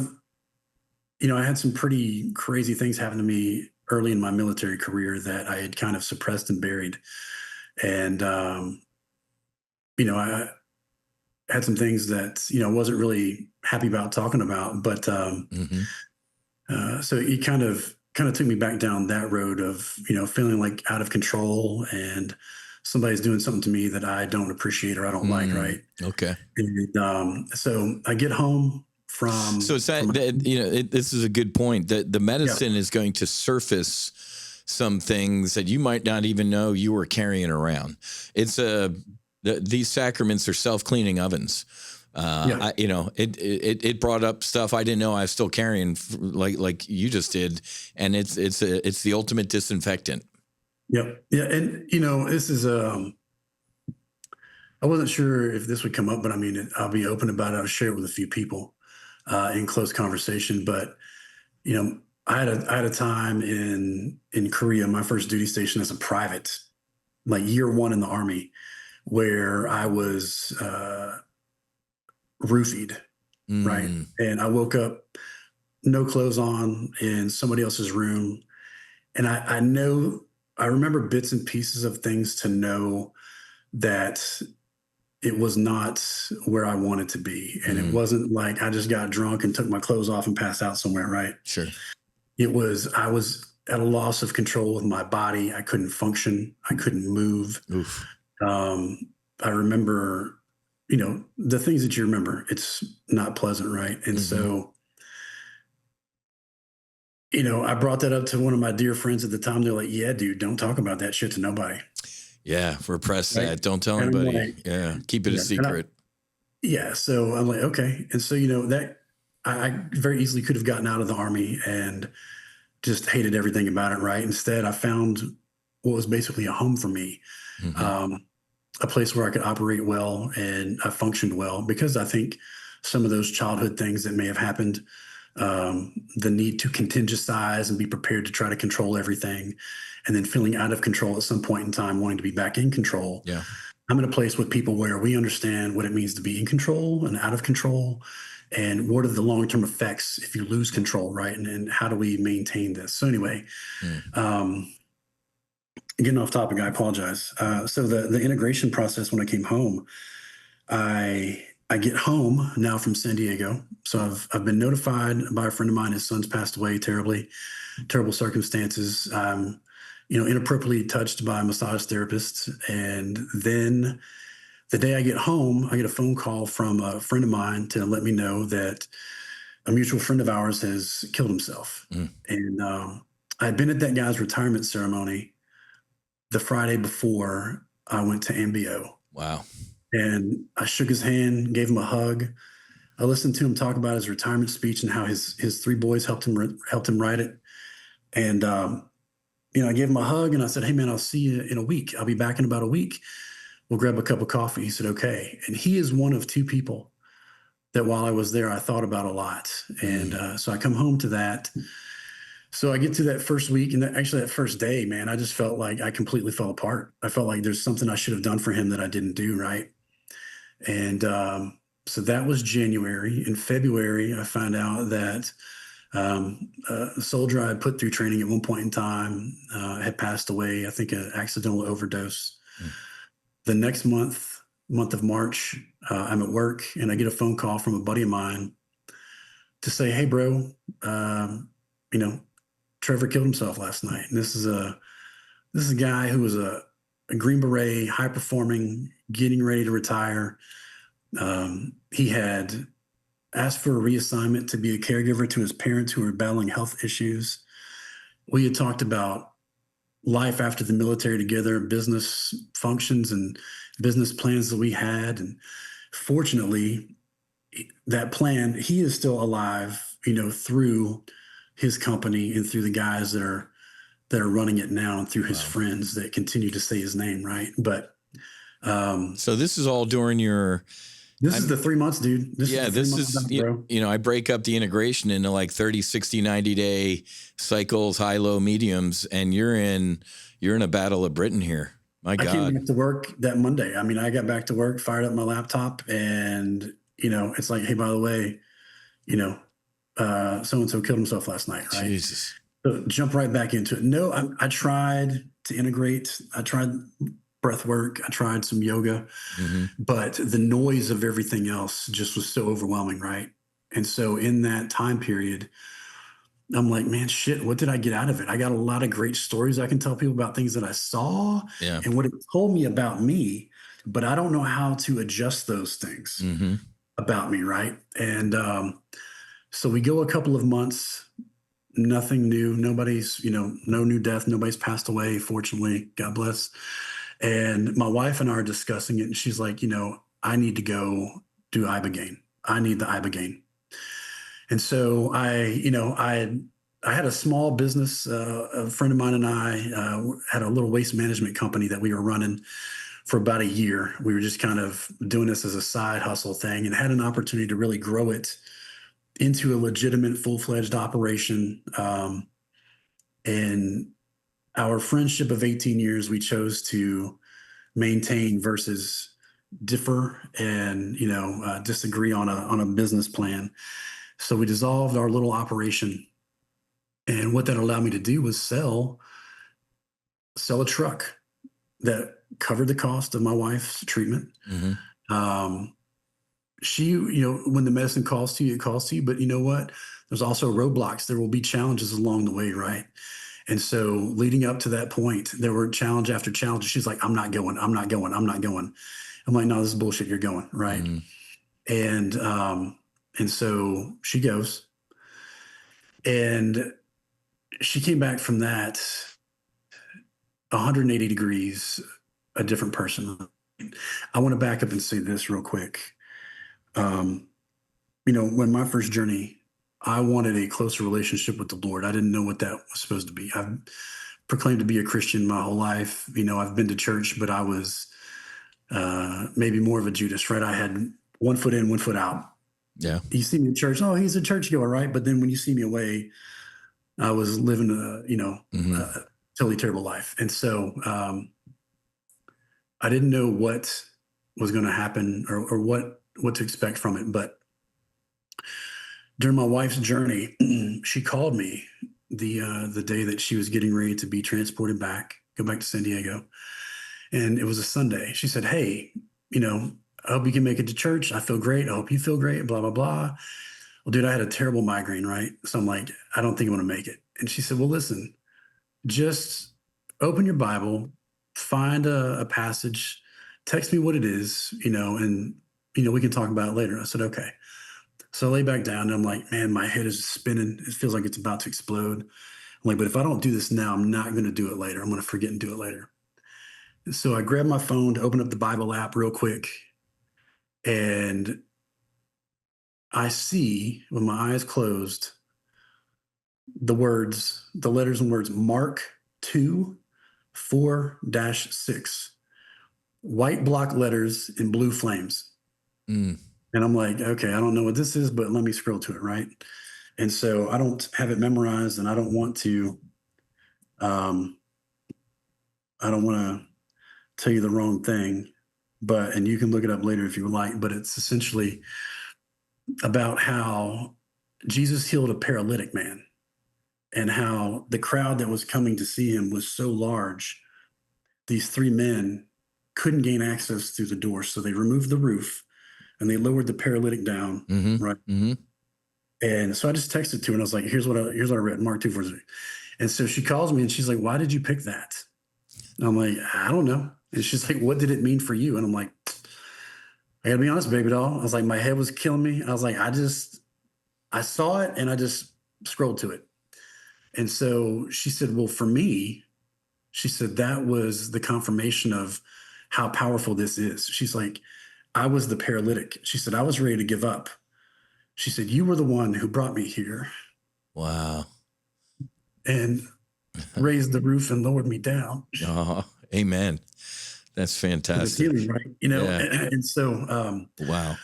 had some pretty crazy things happen to me early in my military career that I had kind of suppressed and buried. And, I had some things that, wasn't really happy about talking about, but, Hmm. so he kind of took me back down that road of, feeling like out of control and somebody's doing something to me that I don't appreciate or I don't like. Mm. Right. Okay. And, so I get home So it's from this is a good point, that the yeah, medicine is going to surface some things that you might not even know you were carrying around. These sacraments are self-cleaning ovens. yeah. It brought up stuff I didn't know I was still carrying, like you just did, and it's the ultimate disinfectant. Yep. Yeah. And, this is, I wasn't sure if this would come up, but I mean, I'll be open about it. I'll share it with a few people in close conversation. But, I had a time in Korea, my first duty station as a private, like year one in the Army, where I was roofied, right? Mm. And I woke up, no clothes on, in somebody else's room. And I remember bits and pieces of things to know that it was not where I wanted to be. And it Mm, wasn't like I just got drunk and took my clothes off and passed out somewhere, right? sure. I was at a loss of control with my body. I couldn't function. I couldn't move. Oof. Um, I remember, the things that you remember, it's not pleasant, right? And Hmm. so, I brought that up to one of my dear friends at the time. They're like, yeah, dude, don't talk about that shit to nobody. Yeah, repress Right. that. Don't tell And I'm anybody. like, Yeah, keep it a yeah. secret. Yeah. So I'm like, okay. And so, that I very easily could have gotten out of the army and just hated everything about it. Right. Instead, I found what was basically a home for me, Hmm. um, a place where I could operate well and I functioned well because I think some of those childhood things that may have happened, the need to contingentize and be prepared to try to control everything, and then feeling out of control at some point in time, wanting to be back in control. Yeah. I'm in a place with people where we understand what it means to be in control and out of control, and what are the long-term effects if you lose control, right? And how do we maintain this? So anyway, Mm. um, getting off topic, I apologize. So the integration process when I came home, I get home now from San Diego. So I've been notified by a friend of mine. His son's passed away terrible circumstances. Inappropriately touched by a massage therapist, and then the day I get home, I get a phone call from a friend of mine to let me know that a mutual friend of ours has killed himself. Mm. And I'd been at that guy's retirement ceremony the Friday before I went to MBO. Wow. And I shook his hand, gave him a hug. I listened to him talk about his retirement speech and how his three boys helped him write it. And I gave him a hug and I said, "Hey man, I'll see you in a week. I'll be back in about a week. We'll grab a cup of coffee." He said, "Okay." And he is one of two people that while I was there, I thought about a lot. And Mm. so I come home to that. So I get to that first week, and actually that first day, man, I just felt like I completely fell apart. I felt like there's something I should have done for him that I didn't do, right? And so that was January. In February, I found out that a soldier I had put through training at one point in time had passed away. I think an accidental overdose. Mm. The next month of March, I'm at work and I get a phone call from a buddy of mine to say, "Hey, bro, um, you know, Trevor killed himself last night." And this is a guy who was a Green Beret, high performing, getting ready to retire. He had asked for a reassignment to be a caregiver to his parents who were battling health issues. We had talked about life after the military together, business functions and business plans that we had. And fortunately, that plan, he is still alive, through his company and through the guys that are running it now and through his Wow. friends that continue to say his name, right? But um, So this is all during your, this is I'm, the 3 months, dude. This is yeah, the three this months is, down, bro. I break up the integration into like 30, 60, 90-day cycles, high, low, mediums, and you're in a battle of Britain here. My I came God. back to work that Monday. I mean, I got back to work, fired up my laptop, and it's like, hey, by the way, you know, so and so killed himself last night, right? Jesus. So jump right back into it. No, I tried to integrate. I tried breath work. I tried some yoga, Hmm. but the noise of everything else just was so overwhelming, right? And so in that time period, I'm like, man, shit, what did I get out of it? I got a lot of great stories I can tell people about things that I saw Yeah. and what it told me about me, but I don't know how to adjust those things Hmm. about me, right? And so we go a couple of months, nothing new. Nobody's, no new death. Nobody's passed away, fortunately. God bless. And my wife and I are discussing it, and she's like, I need to go do Ibogaine. I need the Ibogaine. And so I had a small business. A friend of mine and I had a little waste management company that we were running for about a year. We were just kind of doing this as a side hustle thing, and had an opportunity to really grow it into a legitimate, full-fledged operation. And our friendship of 18 years, we chose to maintain versus differ and disagree on a business plan. So we dissolved our little operation, and what that allowed me to do was sell a truck that covered the cost of my wife's treatment, Hmm. Um, when the medicine calls to you, it calls to you. But you know what? There's also roadblocks. There will be challenges along the way, right? And so leading up to that point, there were challenge after challenge. She's like, I'm not going, I'm not going, I'm not going. I'm like, no, this is bullshit. You're going, right? Mm-hmm. And so she goes, and she came back from that 180 degrees, a different person. I want to back up and say this real quick. When my first journey, I wanted a closer relationship with the Lord. I didn't know what that was supposed to be. I've proclaimed to be a Christian my whole life. I've been to church, but I was maybe more of a Judas, right? I had one foot in, one foot out. Yeah. You see me in church, oh, he's a churchgoer, right? But then when you see me away, I was living a totally terrible life. And so I didn't know what was going to happen or what to expect from it. But during my wife's journey, she called me the day that she was getting ready to be transported back, go back to San Diego. And it was a Sunday. She said, hey, I hope you can make it to church. I feel great. I hope you feel great, blah, blah, blah. Well, dude, I had a terrible migraine, right? So I'm like, I don't think I'm going to make it. And she said, well, listen, just open your Bible, find a passage, text me what it is, and, we can talk about it later. I said, okay. So I lay back down and I'm like, man, my head is spinning. It feels like it's about to explode. I'm like, but if I don't do this now, I'm not going to do it later. I'm going to forget and do it later. And so I grabbed my phone to open up the Bible app real quick. And I see, with my eyes closed, the letters and words, Mark 2:4-6, white block letters in blue flames. Mm. And I'm like, okay, I don't know what this is, but let me scroll to it, right? And so I don't have it memorized, and I don't want to tell you the wrong thing, and you can look it up later if you would like, but it's essentially about how Jesus healed a paralytic man and how the crowd that was coming to see him was so large. These three men couldn't gain access through the door. So they removed the roof and they lowered the paralytic down. Mm-hmm. Right. Mm-hmm. And so I just texted to her and I was like, here's what I read, Mark 2:4. And so she calls me and she's like, why did you pick that? And I'm like, I don't know. And she's like, what did it mean for you? And I'm like, I gotta be honest, baby doll. I was like, my head was killing me. I was like, I saw it and I just scrolled to it. And so she said, well, for me, she said, that was the confirmation of how powerful this is. She's like, I was the paralytic. She said, I was ready to give up. She said, you were the one who brought me here. Wow. And raised the roof and lowered me down. Oh, amen. That's fantastic. Healing, right? Yeah. And so, wow.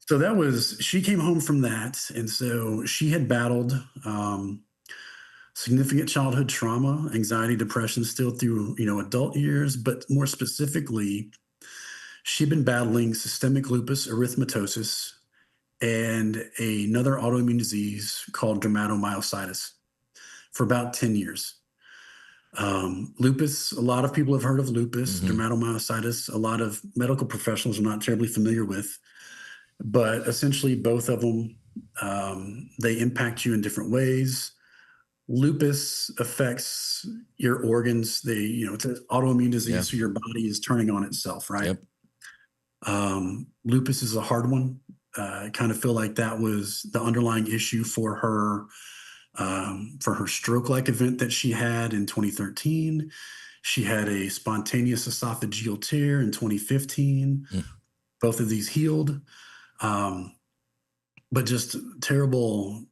So she came home from that. And so she had battled significant childhood trauma, anxiety, depression, still through, adult years, but more specifically, she'd been battling systemic lupus erythematosus and another autoimmune disease called dermatomyositis for about 10 years. Lupus, a lot of people have heard of lupus. Mm-hmm. Dermatomyositis, a lot of medical professionals are not terribly familiar with, but essentially both of them, they impact you in different ways. Lupus affects your organs. It's an autoimmune disease, so your body is turning on itself, right? Yep. Lupus is a hard one. I kind of feel like that was the underlying issue for her stroke-like event that she had in 2013. She had a spontaneous esophageal tear in 2015. Both of these healed, but just terrible,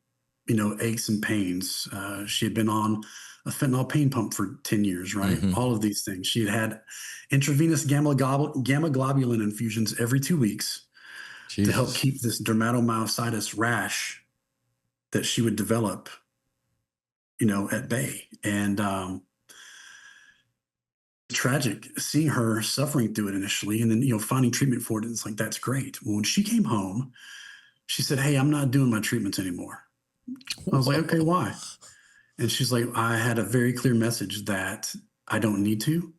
aches and pains. She had been on a fentanyl pain pump for 10 years, right? Mm-hmm. All of these things. She had intravenous gamma globulin infusions every 2 weeks. Jesus. To help keep this dermatomyositis rash that she would develop, at bay. And tragic seeing her suffering through it initially and then, finding treatment for it. It's like, that's great. Well, when she came home, she said, hey, I'm not doing my treatments anymore. I was like, okay, why? And she's like, I had a very clear message that I don't need to,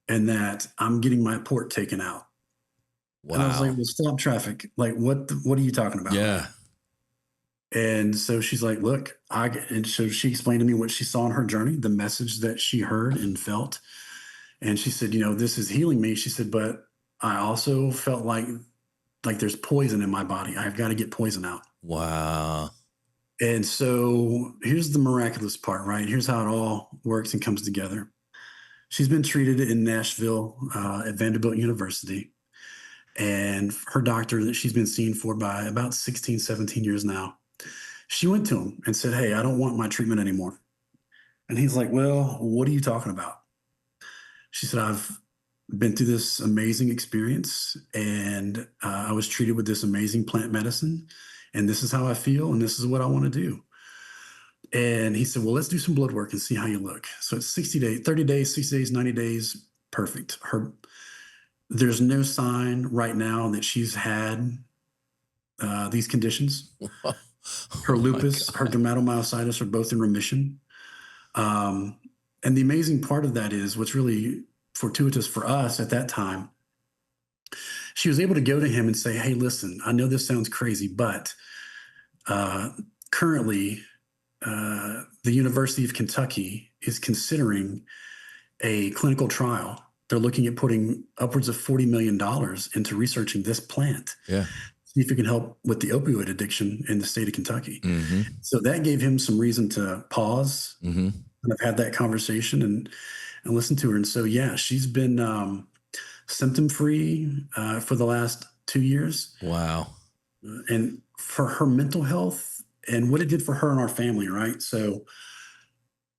and that I'm getting my port taken out. And I was like, Wow. well, stop traffic. Like, what are you talking about? Yeah. And so she's like, look, and so she explained to me what she saw on her journey, the message that she heard and felt. And she said, this is healing me. She said, but I also felt like there's poison in my body. I've got to get poison out. Wow. And so here's the miraculous part, right? Here's how it all works and comes together. She's been treated in Nashville at Vanderbilt University. And her doctor that she's been seen for by about 16, 17 years now, she went to him and said, hey, I don't want my treatment anymore. And he's like, well, what are you talking about? She said, I've been through this amazing experience and I was treated with this amazing plant medicine. And this is how I feel. And this is what I want to do. And he said, well, let's do some blood work and see how you look. So it's 60 days, 30 days, 60 days, 90 days. Perfect. There's no sign right now that she's had these conditions. Oh Her my lupus, her God. dermatomyositis are both in remission. Um, and the amazing part of that is what's really fortuitous for us at that time. She was able to go to him and say, hey, listen, I know this sounds crazy, but currently the University of Kentucky is considering a clinical trial. They're looking at putting upwards of $40 million into researching this plant, Yeah. see if it can help with the opioid addiction in the state of Kentucky. Mm-hmm. So that gave him some reason to pause Mm-hmm. and have had that conversation and listen to her. And so, yeah, she's been symptom free for the last 2 years. Wow. And for her mental health and what it did for her and our family, right? So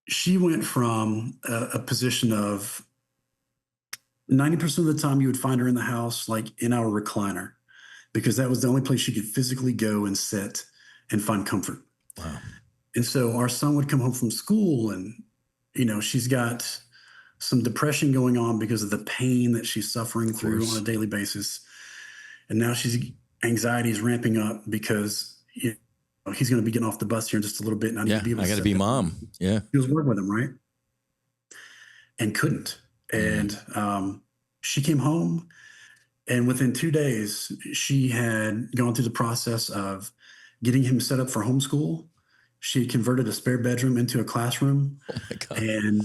she went from a position of 90% of the time you would find her in the house, like in our recliner, because that was the only place she could physically go and sit and find comfort. Wow. And so our son would come home from school and, she's got some depression going on because of the pain that she's suffering through on a daily basis. And now anxiety is ramping up because he's going to be getting off the bus here in just a little bit. And I need to be able to I got to sit be there. mom. Yeah. He was working with him, right? And couldn't. And she came home, and within 2 days, she had gone through the process of getting him set up for homeschool. She had converted a spare bedroom into a classroom, Oh my God. and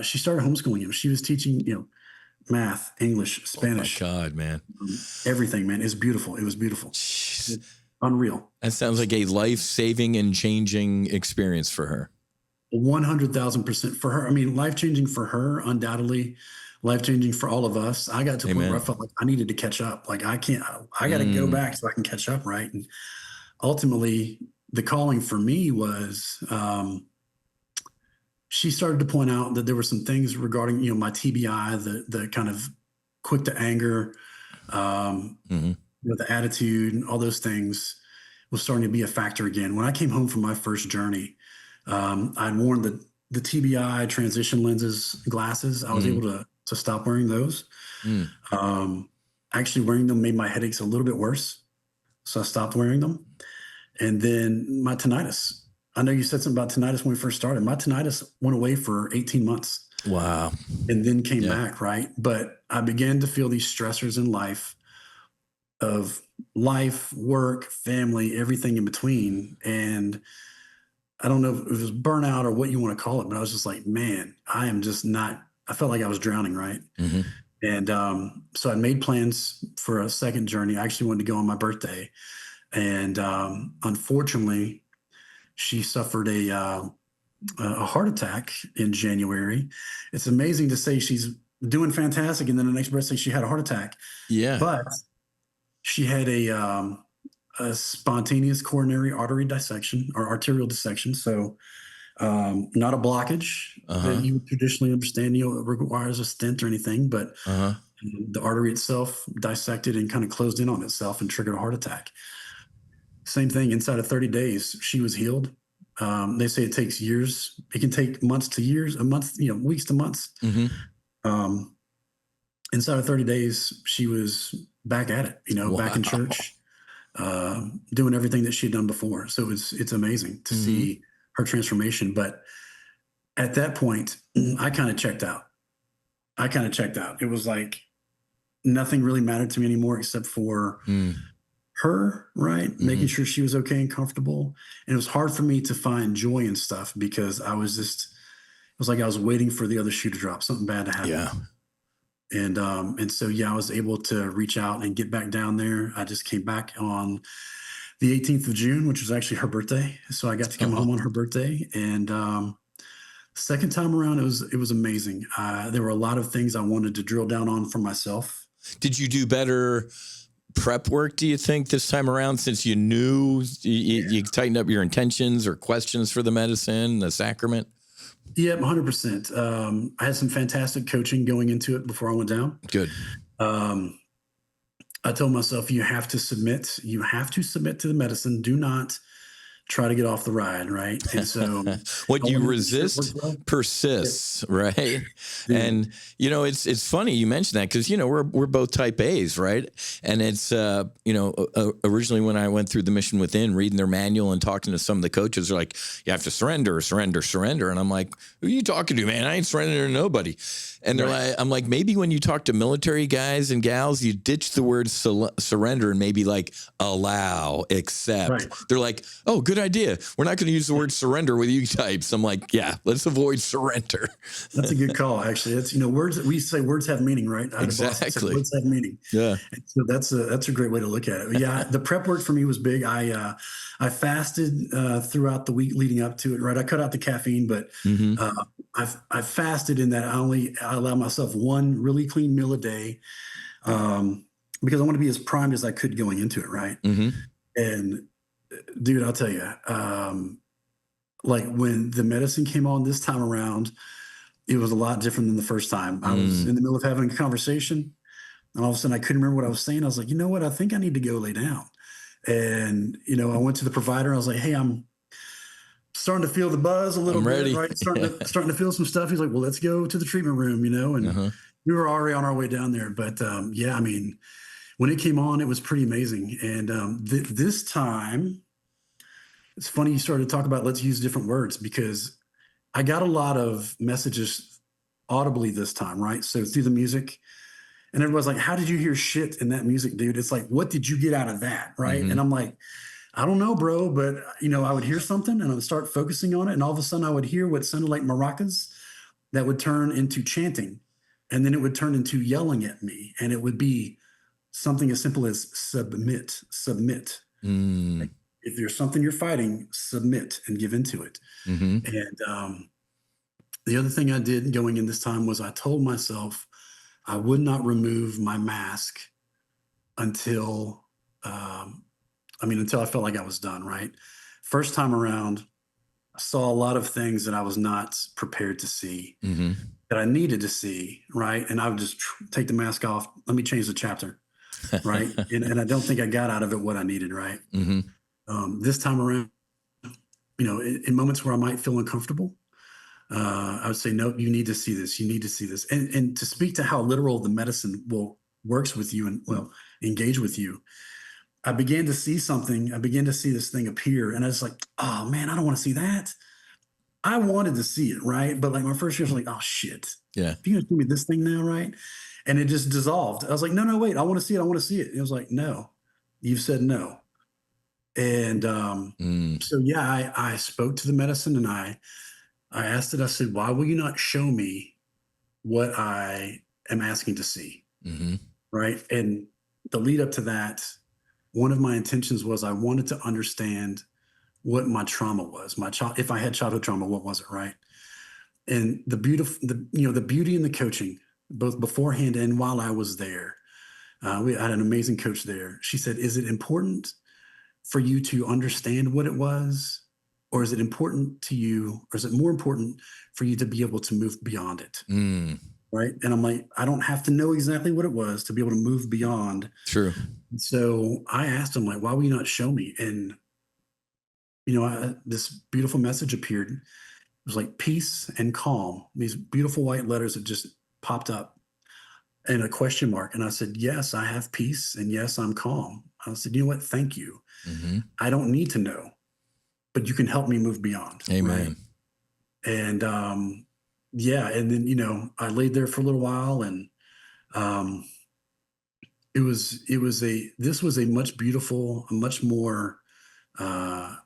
she started homeschooling him. She was teaching, math, English, Spanish, Oh my God, man. everything, man. It's beautiful. It was beautiful. Jeez. Unreal. That sounds like a life-saving and changing experience for her. 100,000% for her. I mean, life-changing for her, undoubtedly. Life-changing for all of us. I got to a point where I felt like I needed to catch up. Like I got to go back so I can catch up, right? And ultimately, the calling for me was she started to point out that there were some things regarding, my TBI, the kind of quick to anger, the attitude, and all those things was starting to be a factor again. When I came home from my first journey, I'd worn the TBI transition lenses glasses. I was able to stop wearing those. Actually wearing them made my headaches a little bit worse. So I stopped wearing them. And then my tinnitus. I know you said something about tinnitus when we first started. My tinnitus went away for 18 months. Wow. And then came back, right? But I began to feel these stressors in life of life, work, family, everything in between. And I don't know if it was burnout or what you want to call it, but I was just like, man, I am just not, I felt like I was drowning, right? And so I made plans for a second journey. I actually wanted to go on my birthday. And unfortunately, she suffered a heart attack in January. It's amazing to say she's doing fantastic, and then the next breath say she had a heart attack. Yeah. But she had a spontaneous coronary artery dissection or arterial dissection. So not a blockage that you would traditionally understand, it requires a stent or anything, but the artery itself dissected and kind of closed in on itself and triggered a heart attack. Same thing, inside of 30 days, she was healed. They say it takes years. It can take months to years, weeks to months. Inside of 30 days, she was back at it, back in church, doing everything that she'd done before. So it's amazing to see her transformation. But at that point, I kind of checked out. It was like, nothing really mattered to me anymore except for Mm, her, right? Making mhm. sure she was okay and comfortable. And it was hard for me to find joy in stuff because it was like I was waiting for the other shoe to drop, something bad to Yeah. happen. And so yeah, I was able to reach out and get back down there. I just came back on the 18th of June, which was actually her birthday. So I got to come Uh-huh. home on her birthday. And second time around, it was amazing. There were a lot of things I wanted to drill down on for myself. Did you do better prep work, do you think, this time around, since you knew you tightened up your intentions or questions for the medicine, the sacrament? Yeah, 100%. I had some fantastic coaching going into it before I went down. Good. Um, I told myself, you have to submit. You have to submit to the medicine. Do not try to get off the ride, right? And so What I you wanted to make sure it worked resist well. Yeah, persists, right? dude. And it's funny you mentioned that, because we're both type A's, right? And it's originally when I went through the Mission Within, reading their manual and talking to some of the coaches, they're like, you have to surrender, surrender, surrender, and I'm like, who are you talking to, man? I ain't surrendering to nobody. And they're Right, like, I'm like, maybe when you talk to military guys and gals, you ditch the word surrender and maybe like allow, accept. right. They're like, oh, good idea. We're not going to use the word surrender with you types. I'm like, yeah, let's avoid surrender. That's a good call, actually. It's words. We say words have meaning, right? I had a boss that said Exactly. words have meaning. Yeah. And so that's a great way to look at it. But yeah, the prep work for me was big. I fasted throughout the week leading up to it. Right, I cut out the caffeine, but Hmm. uh, I fasted in that I allow myself one really clean meal a day, um, because I want to be as primed as I could going into it. Right, Hmm. and dude, I'll tell you, like when the medicine came on this time around, it was a lot different than the first time. I was Mm. in the middle of having a conversation, and all of a sudden I couldn't remember what I was saying. I was like, you know what? I think I need to go lay down. And I went to the provider. I was like, hey, I'm starting to feel the buzz a little I'm bit, ready. right? Starting to feel some stuff. He's like, well, let's go to the treatment room, and Uh-huh. we were already on our way down there. But yeah, I mean, when it came on, it was pretty amazing. And this time, it's funny you started to talk about let's use different words because I got a lot of messages audibly this time, right? So through the music, and everyone's like, how did you hear shit in that music, dude? It's like, what did you get out of that? Right. Hmm. And I'm like, I don't know, bro, but I would hear something and I would start focusing on it. And all of a sudden I would hear what sounded like maracas that would turn into chanting. And then it would turn into yelling at me. And it would be something as simple as submit, submit. Mm. Like, if there's something you're fighting, submit and give into it. Hmm. And the other thing I did going in this time was I told myself I would not remove my mask until, until I felt like I was done, right? First time around, I saw a lot of things that I was not prepared to see, Hmm. that I needed to see, right? And I would just take the mask off. Let me change the chapter, right? And I don't think I got out of it what I needed, right? Hmm. This time around, in moments where I might feel uncomfortable, I would say, nope, you need to see this. You need to see this. And to speak to how literal the medicine will works with you and will engage with you, I began to see something. I began to see this thing appear, and I was like, "Oh man, I don't want to see that." I wanted to see it, right? But like my first year was like, "Oh shit, Yeah. you gonna show me this thing now, right?" And it just dissolved. I was like, "No, no, wait, I want to see it. I want to see it." And it was like, "No, you've said no." And Mm. so yeah, I spoke to the medicine and I asked it. I said, "Why will you not show me what I am asking to see?" Hmm. Right? And the lead up to that, one of my intentions was I wanted to understand what my trauma was. My child, if I had childhood trauma, what was it, right? And the beauty in the coaching, both beforehand and while I was there, we had an amazing coach there. She said, "Is it important for you to understand what it was, or is it important to you, or is it more important for you to be able to move beyond it?" Mm. Right? And I'm like, I don't have to know exactly what it was to be able to move beyond. True. So I asked him, like, why will you not show me? And this beautiful message appeared. It was like peace and calm. These beautiful white letters that just popped up and a question mark. And I said, yes, I have peace. And yes, I'm calm. I said, you know what? Thank you. Hmm. I don't need to know, but you can help me move beyond. Right. Amen. And yeah. And then, I laid there for a little while and um, this was a much more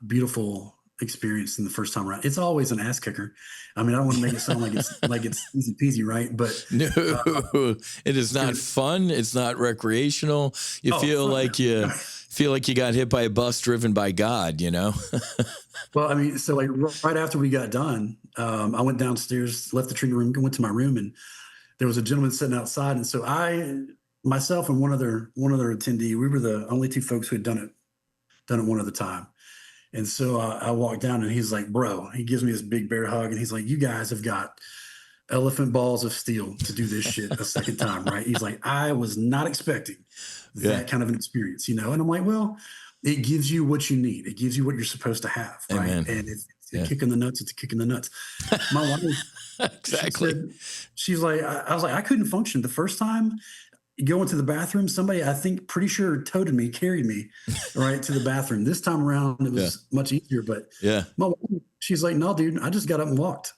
beautiful experience than the first time around. It's always an ass kicker. I mean, I don't want to make it sound like it's easy peasy, right? But No, uh, it is not it, fun. It's not recreational. You oh, feel like you got hit by a bus driven by God, you know? well, I mean, so like right after we got done, I went downstairs, left the treatment room, went to my room, and there was a gentleman sitting outside, and so myself, and one other attendee, we were the only two folks who had done it one at a time. And so I walked down, and he's like, "Bro," he gives me this big bear hug, and he's like, "You guys have got elephant balls of steel to do this shit a second time, right?" He's like, "I was not expecting Yeah. that kind of an experience, you know." And I'm like, "Well, it gives you what you need. It gives you what you're supposed to have, right?" Amen. And if it's a Yeah. kick in the nuts, it's a kick in the nuts. My wife, she Exactly. said, she's like, I was like, I couldn't function the first time. Going to the bathroom, somebody, I think, pretty sure toted me, carried me right to the bathroom. This time around, it Yeah. was much easier. But Yeah. my wife, she's like, "No, dude, I just got up and walked."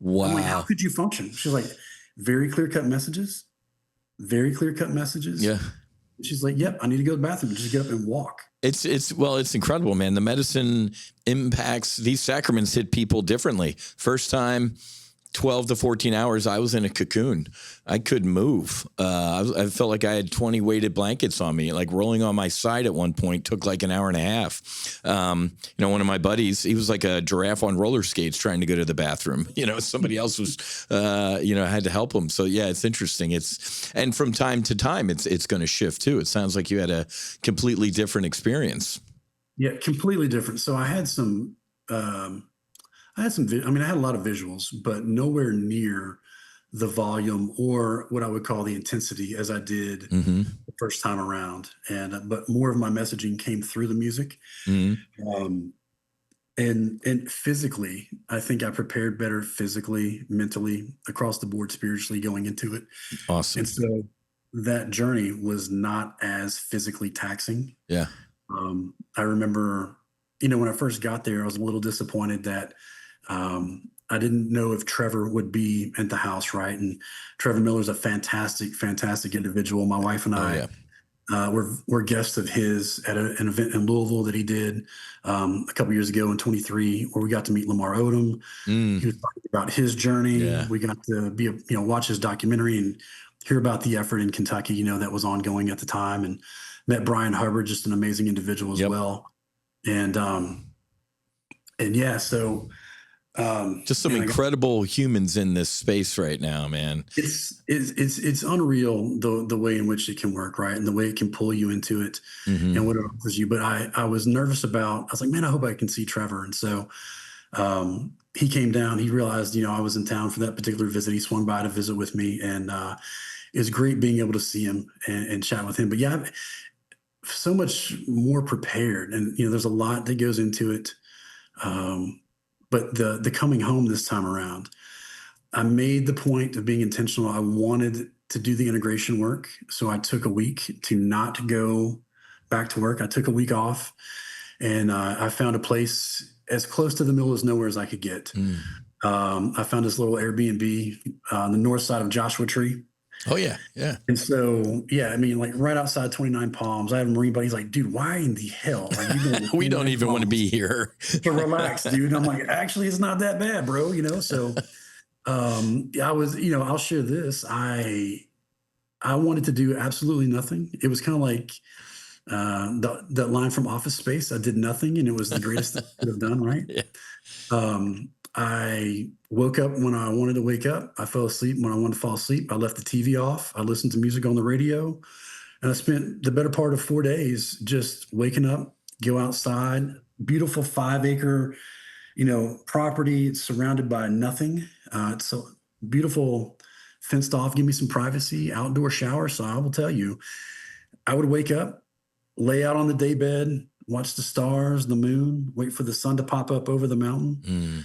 I'm like, "How Wow. could you function?" She's like, "Very clear cut messages, very clear cut messages." Yeah. She's like, "Yep, I need to go to the bathroom. Just get up and walk." It's incredible, man. The medicine impacts these sacraments hit people differently. First time, 12 to 14 hours, I was in a cocoon. I couldn't move. I felt like I had 20 weighted blankets on me, like rolling on my side at one point took like an hour and a half. One of my buddies, he was like a giraffe on roller skates trying to go to the bathroom. Somebody else was, had to help him. So yeah, it's interesting. And from time to time, it's going to shift too. It sounds like you had a completely different experience. Yeah, completely different. So I mean, I had a lot of visuals, but nowhere near the volume or what I would call the intensity as I did Hmm. the first time around. But more of my messaging came through the music. Hmm. Um, and physically, I think I prepared better physically, mentally, across the board, spiritually going into it. And Awesome. so that journey was not as physically taxing. Yeah. I remember, when I first got there, I was a little disappointed that I didn't know if Trevor would be at the house, right? And Trevor Miller's a fantastic, fantastic individual. My wife and Oh I yeah. were guests of his at an event in Louisville that he did a couple years ago in 23, where we got to meet Lamar Odom. Mm. He was talking about his journey. Yeah. We got to watch his documentary and hear about the effort in Kentucky, that was ongoing at the time, and met Brian Hubbard, just an amazing individual as Yep. well. And yeah, so Just some and incredible humans in this space right now, man. it's unreal the way in which it can work, right? And the way it can pull you into it Hmm. and what it offers you. But I was nervous I was like, man, I hope I can see Trevor. And so he came down, he realized, I was in town for that particular visit. He swung by to visit with me, and it was great being able to see him and chat with him. But yeah, I'm so much more prepared, and there's a lot that goes into it. But the coming home this time around, I made the point of being intentional. I wanted to do the integration work. So I took a week to not go back to work. I took a week off, and I found a place as close to the middle of nowhere as I could get. Mm. I found this little Airbnb on the north side of Joshua Tree. Oh yeah. Yeah. And so, yeah, I mean, like right outside 29 Palms, I have a Marine buddy. He's like, "Dude, why in the hell are you going to We don't 29 even want to Palms be here. to relax, dude?" And I'm like, "Actually, it's not that bad, bro." So I was, I'll share this. I wanted to do absolutely nothing. It was kind of like that line from Office Space. I did nothing, and it was the greatest thing I could have done, right? Yeah. I woke up when I wanted to wake up. I fell asleep when I wanted to fall asleep. I left the TV off. I listened to music on the radio. And I spent the better part of 4 days just waking up, go outside, beautiful 5 acre, property. It's surrounded by nothing. It's so beautiful, fenced off, give me some privacy, outdoor shower. So I will tell you, I would wake up, lay out on the day bed, watch the stars, the moon, wait for the sun to pop up over the mountain. Mm.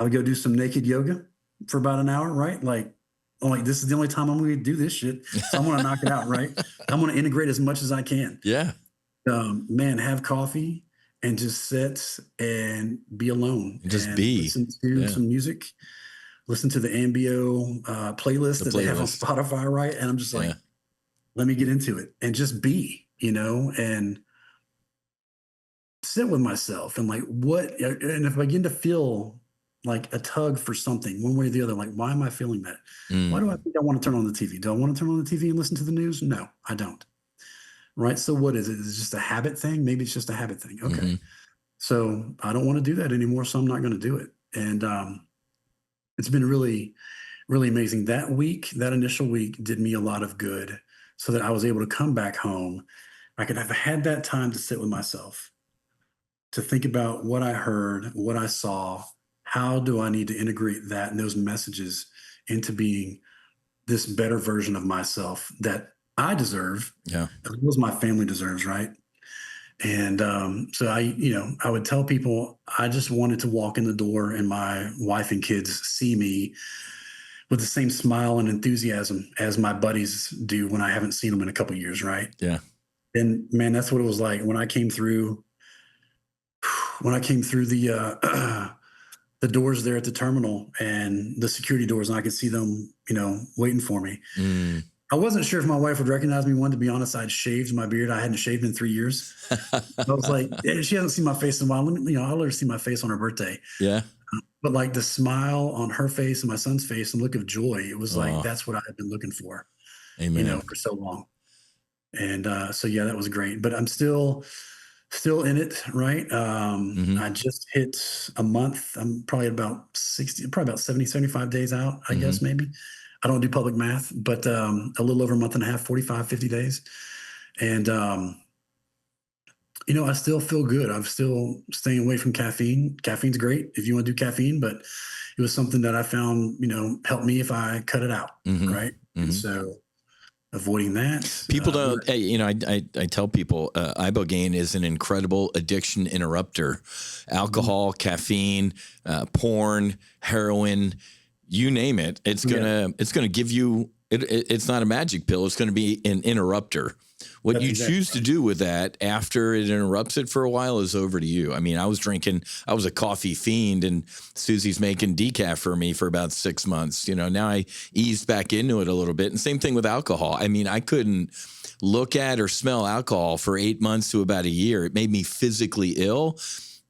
I would go do some naked yoga for about an hour, right? Like, I'm like, this is the only time I'm going to do this shit. So I'm going to knock it out, right? I'm going to integrate as much as I can. Yeah. Man, have coffee and just sit and be alone. Just and be. listen to some music, listen to the Ambio playlist that they have on playlist. Spotify, right? And I'm just like, Yeah. let me get into it and just be, and sit with myself and like and if I begin to feel like a tug for something one way or the other, like why am I feeling that? Why do I Mm, think I want to turn on the TV? Do I want to turn on the TV and listen to the news? No, I don't. Right. So what is it? Is it just a habit thing? Maybe it's just a habit thing. Okay. hmm So I don't want to do that anymore. So I'm not going to do it. And it's been really, really amazing. That week, that initial week did me a lot of good so that I was able to come back home. I could have had that time to sit with myself, to think about what I heard, what I saw. How do I need to integrate that and those messages into being this better version of myself that I deserve, Yeah. as well as my family deserves, right? And so I would tell people I just wanted to walk in the door and my wife and kids see me with the same smile and enthusiasm as my buddies do when I haven't seen them in a couple years, right? Yeah. And man, that's what it was like when I came through. When I came through the doors there at the terminal and the security doors, and I could see them, waiting for me. Mm. I wasn't sure if my wife would recognize me. One, to be honest, I'd shaved my beard. I hadn't shaved in 3 years. I was like, she hasn't seen my face in a while. I'll let her see my face on her birthday. Yeah. But like the smile on her face and my son's face and look of joy, it was like Oh, that's what I had been looking for, amen. for so long. And so yeah, that was great. But I'm still in it, right? hmm I just hit a month. I'm probably about 60, probably about 70, 75 days out, I guess, hmm maybe. I don't do public math, but a little over a month and a half, 45, 50 days. And I still feel good. I'm still staying away from caffeine. Caffeine's great if you want to do caffeine, but it was something that I found, helped me if I cut it out, hmm right? And hmm so avoiding that. People don't, I tell people ibogaine is an incredible addiction interrupter. Mhm. Alcohol, caffeine, porn, heroin, you name it. Yeah, It's gonna give you. It's not a magic pill. It's going to be an interrupter. What that's you exactly choose to do with that after it interrupts it for a while is over to you. I mean, I was a coffee fiend, and Susie's making decaf for me for about 6 months. Now I eased back into it a little bit. And same thing with alcohol. I mean, I couldn't look at or smell alcohol for 8 months to about a year. It made me physically ill.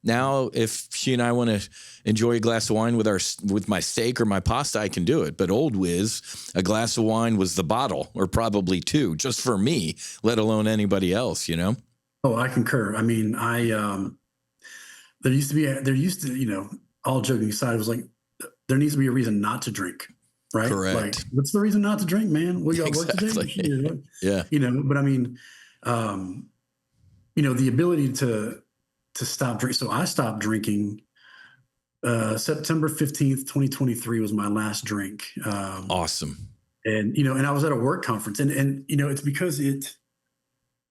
Now, if she and I want to enjoy a glass of wine with my steak or my pasta, I can do it. But old whiz, a glass of wine was the bottle, or probably two, just for me, let alone anybody else. Oh, I concur. I mean, there used to, all joking aside, it was like there needs to be a reason not to drink, right? Like, Correct. what's the reason not to drink, man? We got work to do, Exactly. shit, Yeah. But I mean, um, the ability to stop drink. So I stopped drinking. September 15th, 2023 was my last drink. Awesome. And I was at a work conference, and it's because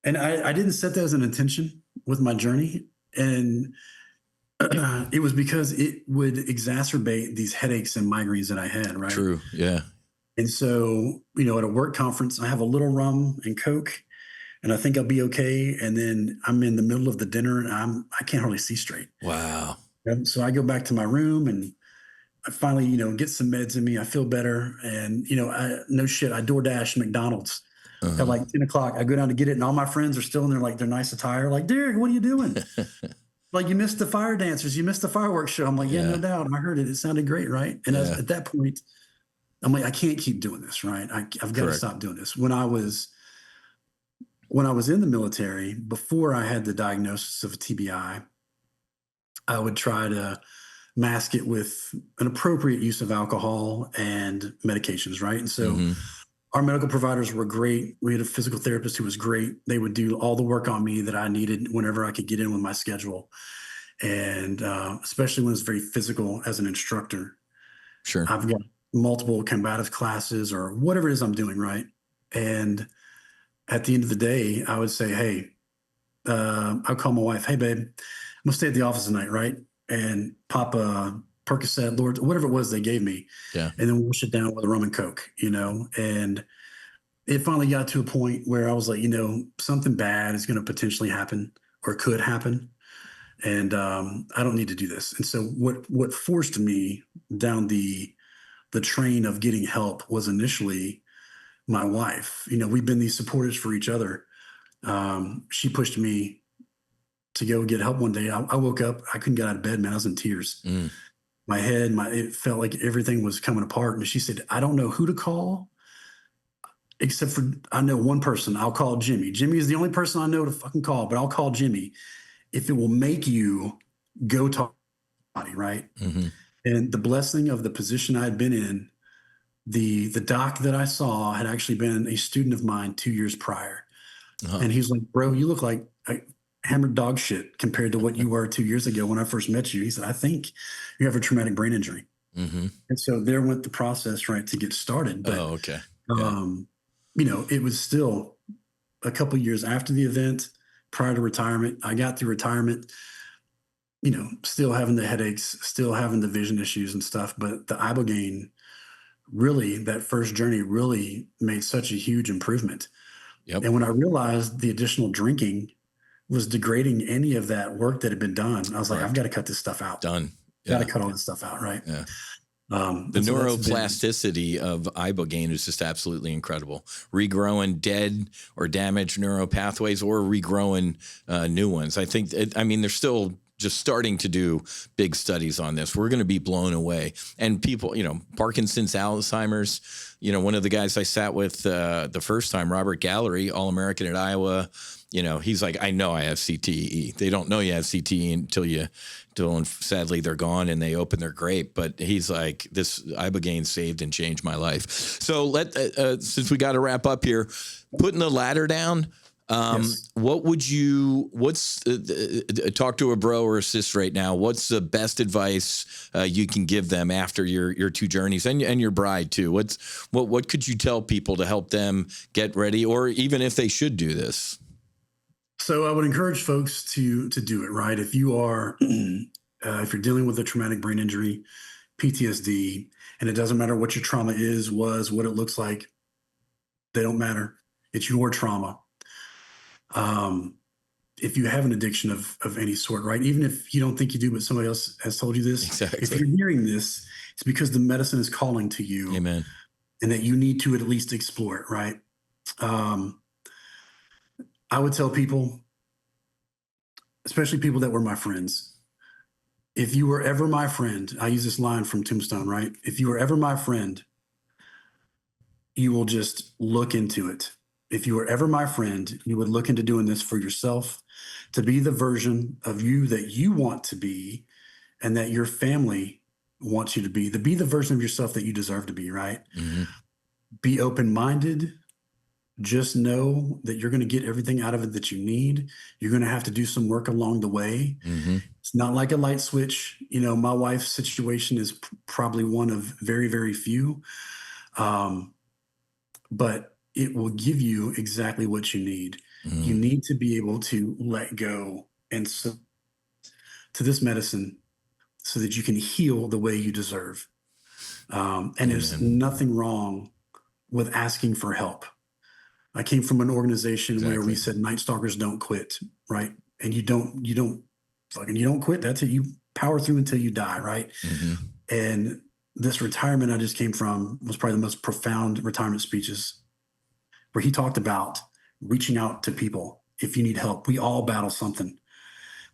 and I didn't set that as an intention with my journey, and it was because it would exacerbate these headaches and migraines that I had, right? True. Yeah. And so, at a work conference, I have a little rum and Coke, and I think I'll be okay. And then I'm in the middle of the dinner, and I can't hardly see straight. Wow. And so I go back to my room, and I finally, get some meds in me. I feel better, and no shit, I DoorDash McDonald's at Uh-huh. like 10 o'clock. I go down to get it, and all my friends are still in there, like their nice attire. Like, Derek, what are you doing? Like, you missed the fire dancers, you missed the fireworks show. I'm like, yeah, no Yeah. doubt. I heard it. It sounded great, right? And Yeah. at that point, I'm like, I can't keep doing this, right? I've got to Correct. stop doing this. When I was in the military, before I had the diagnosis of TBI, I would try to mask it with an appropriate use of alcohol and medications, right? And so hmm our medical providers were great. We had a physical therapist who was great. They would do all the work on me that I needed whenever I could get in with my schedule. And especially when it's very physical as an instructor. Sure. I've got multiple combative classes or whatever it is I'm doing, right? And at the end of the day, I would say, hey, I'll call my wife, hey, babe, I'm gonna stay at the office tonight, right? And pop a Percocet, Lord, whatever it was they gave me, Yeah. and then we'll sit down with a rum and Coke, And it finally got to a point where I was like, something bad is going to potentially happen or could happen, and I don't need to do this. And so what forced me down the train of getting help was initially my wife. We've been these supporters for each other. She pushed me to go get help one day. I woke up, I couldn't get out of bed, man. I was in tears. Mm. My head, it felt like everything was coming apart. And she said, I don't know who to call, except for I know one person. I'll call Jimmy. Jimmy is the only person I know to fucking call, but I'll call Jimmy if it will make you go talk to somebody, right? Hmm. And the blessing of the position I had been in, the doc that I saw had actually been a student of mine 2 years prior. Uh-huh. And he's like, bro, you look like hammered dog shit compared to what you were 2 years ago when I first met you. He said, I think you have a traumatic brain injury. Hmm. And so there went the process, right, to get started. But, Oh, okay. Yeah. It was still a couple of years after the event, prior to retirement. I got through retirement, still having the headaches, still having the vision issues and stuff. But the Ibogaine, really, that first journey really made such a huge improvement. Yep. And when I realized the additional drinking was degrading any of that work that had been done, I was like, Right. I've got to cut this stuff out. Done. Got Yeah. to cut all this stuff out, right? Yeah. The The neuroplasticity of Ibogaine is just absolutely incredible. Regrowing dead or damaged neural pathways, or regrowing new ones. I think, they're still just starting to do big studies on this. We're going to be blown away. And people, Parkinson's, Alzheimer's, one of the guys I sat with the first time, Robert Gallery, All-American at Iowa, he's like, I know I have CTE. They don't know you have CTE until sadly they're gone and they open their grape. But he's like, this Ibogaine saved and changed my life. So since we got to wrap up here, putting the ladder down, Yes. talk to a bro or a sis right now. What's the best advice you can give them after your two journeys and your bride too? What could you tell people to help them get ready, or even if they should do this? So I would encourage folks to do it, right? If you are, if you're dealing with a traumatic brain injury, PTSD, and it doesn't matter what your trauma was, what it looks like, they don't matter. It's your trauma. If you have an addiction of any sort, right? Even if you don't think you do, but somebody else has told you this, Exactly. if you're hearing this, it's because the medicine is calling to you. Amen. And that you need to at least explore it, right? I would tell people, especially people that were my friends, if you were ever my friend, I use this line from Tombstone, right? If you were ever my friend, you will just look into it. If you were ever my friend, you would look into doing this for yourself, to be the version of you that you want to be and that your family wants you to be the version of yourself that you deserve to be, right? Mm-hmm. Be open-minded. Just know that you're going to get everything out of it that you need. You're going to have to do some work along the way. Mm-hmm. It's not like a light switch. My wife's situation is probably one of very, very few. But it will give you exactly what you need. Mm-hmm. You need to be able to let go and so to this medicine so that you can heal the way you deserve. And there's nothing wrong with asking for help. I came from an organization where we said Night Stalkers don't quit, right? And you don't quit. That's it. You power through until you die, right? Mm-hmm. And this retirement I just came from was probably the most profound retirement speeches, where he talked about reaching out to people if you need help. We all battle something.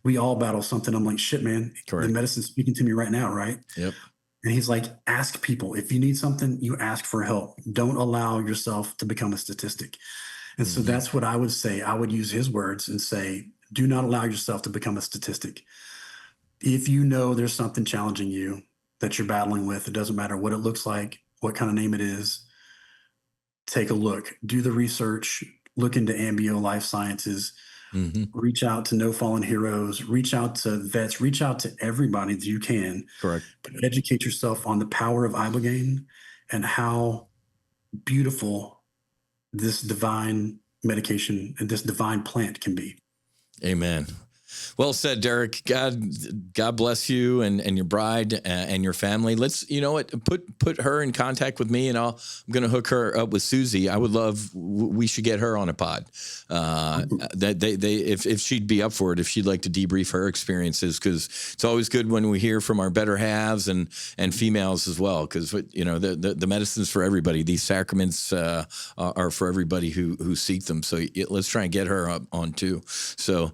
I'm like, shit, man. Correct. The medicine's speaking to me right now, right? Yep. And he's like, ask people. If you need something, you ask for help. Don't allow yourself to become a statistic. And so that's what I would say. I would use his words and say, do not allow yourself to become a statistic. If you know there's something challenging you that you're battling with, it doesn't matter what it looks like, what kind of name it is, take a look, do the research, look into Ambio Life Sciences, reach out to No Fallen Heroes, reach out to vets, reach out to everybody that you can. Correct. But educate yourself on the power of Ibogaine and how beautiful this divine medication and this divine plant can be. Amen. Well said, Derek. God bless you and your bride and your family. Let's, you know what, put her in contact with me, and I'm going to hook her up with Susie. I would love, we should get her on a pod. That if she'd be up for it, if she'd like to debrief her experiences, because it's always good when we hear from our better halves and females as well. Because the medicine's for everybody. These sacraments are for everybody who seek them. So let's try and get her up on too. So.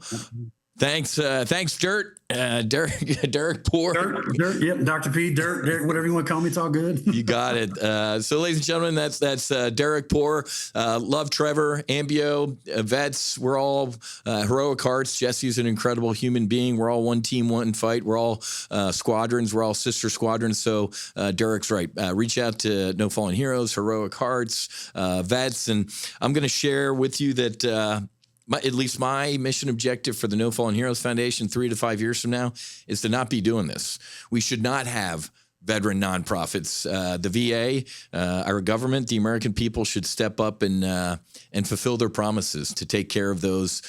Thanks, Dirt, Derek Poor. Dirt, yep, Dr. P, Derek, whatever you want to call me, it's all good. You got it. So, ladies and gentlemen, that's Derek Poor. Love Trevor, Ambio, Vets. We're all Heroic Hearts. Jesse's an incredible human being. We're all one team, one fight. We're all squadrons. We're all sister squadrons. So, Derek's right. Reach out to No Fallen Heroes, Heroic Hearts, Vets, and I'm going to share with you that. At least my mission objective for the No Fallen Heroes Foundation 3 to 5 years from now is to not be doing this. We should not have veteran nonprofits. The VA, our government, the American people should step up and fulfill their promises to take care of those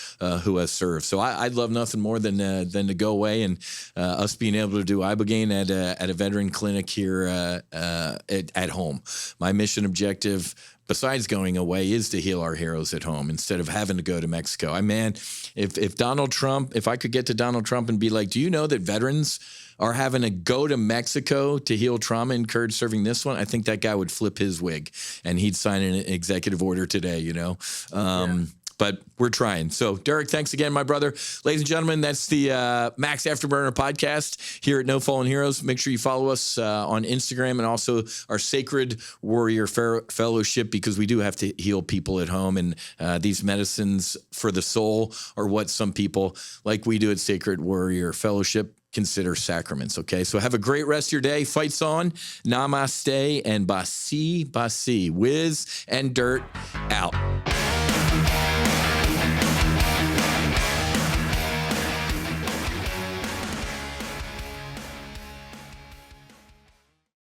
who have served. So I'd love nothing more than to go away and us being able to do Ibogaine at a veteran clinic here at home. My mission objective, besides going away, is to heal our heroes at home instead of having to go to Mexico. If Donald Trump, if I could get to Donald Trump and be like, do you know that veterans are having to go to Mexico to heal trauma incurred serving this one? I think that guy would flip his wig and he'd sign an executive order today, But we're trying. So, Derek, thanks again, my brother. Ladies and gentlemen, that's the Max Afterburner podcast here at No Fallen Heroes. Make sure you follow us on Instagram and also our Sacred Warrior Fellowship, because we do have to heal people at home. And these medicines for the soul are what some people, like we do at Sacred Warrior Fellowship, consider sacraments. Okay, so have a great rest of your day. Fights on. Namaste and Basi Basi. Wiz and Dirt out.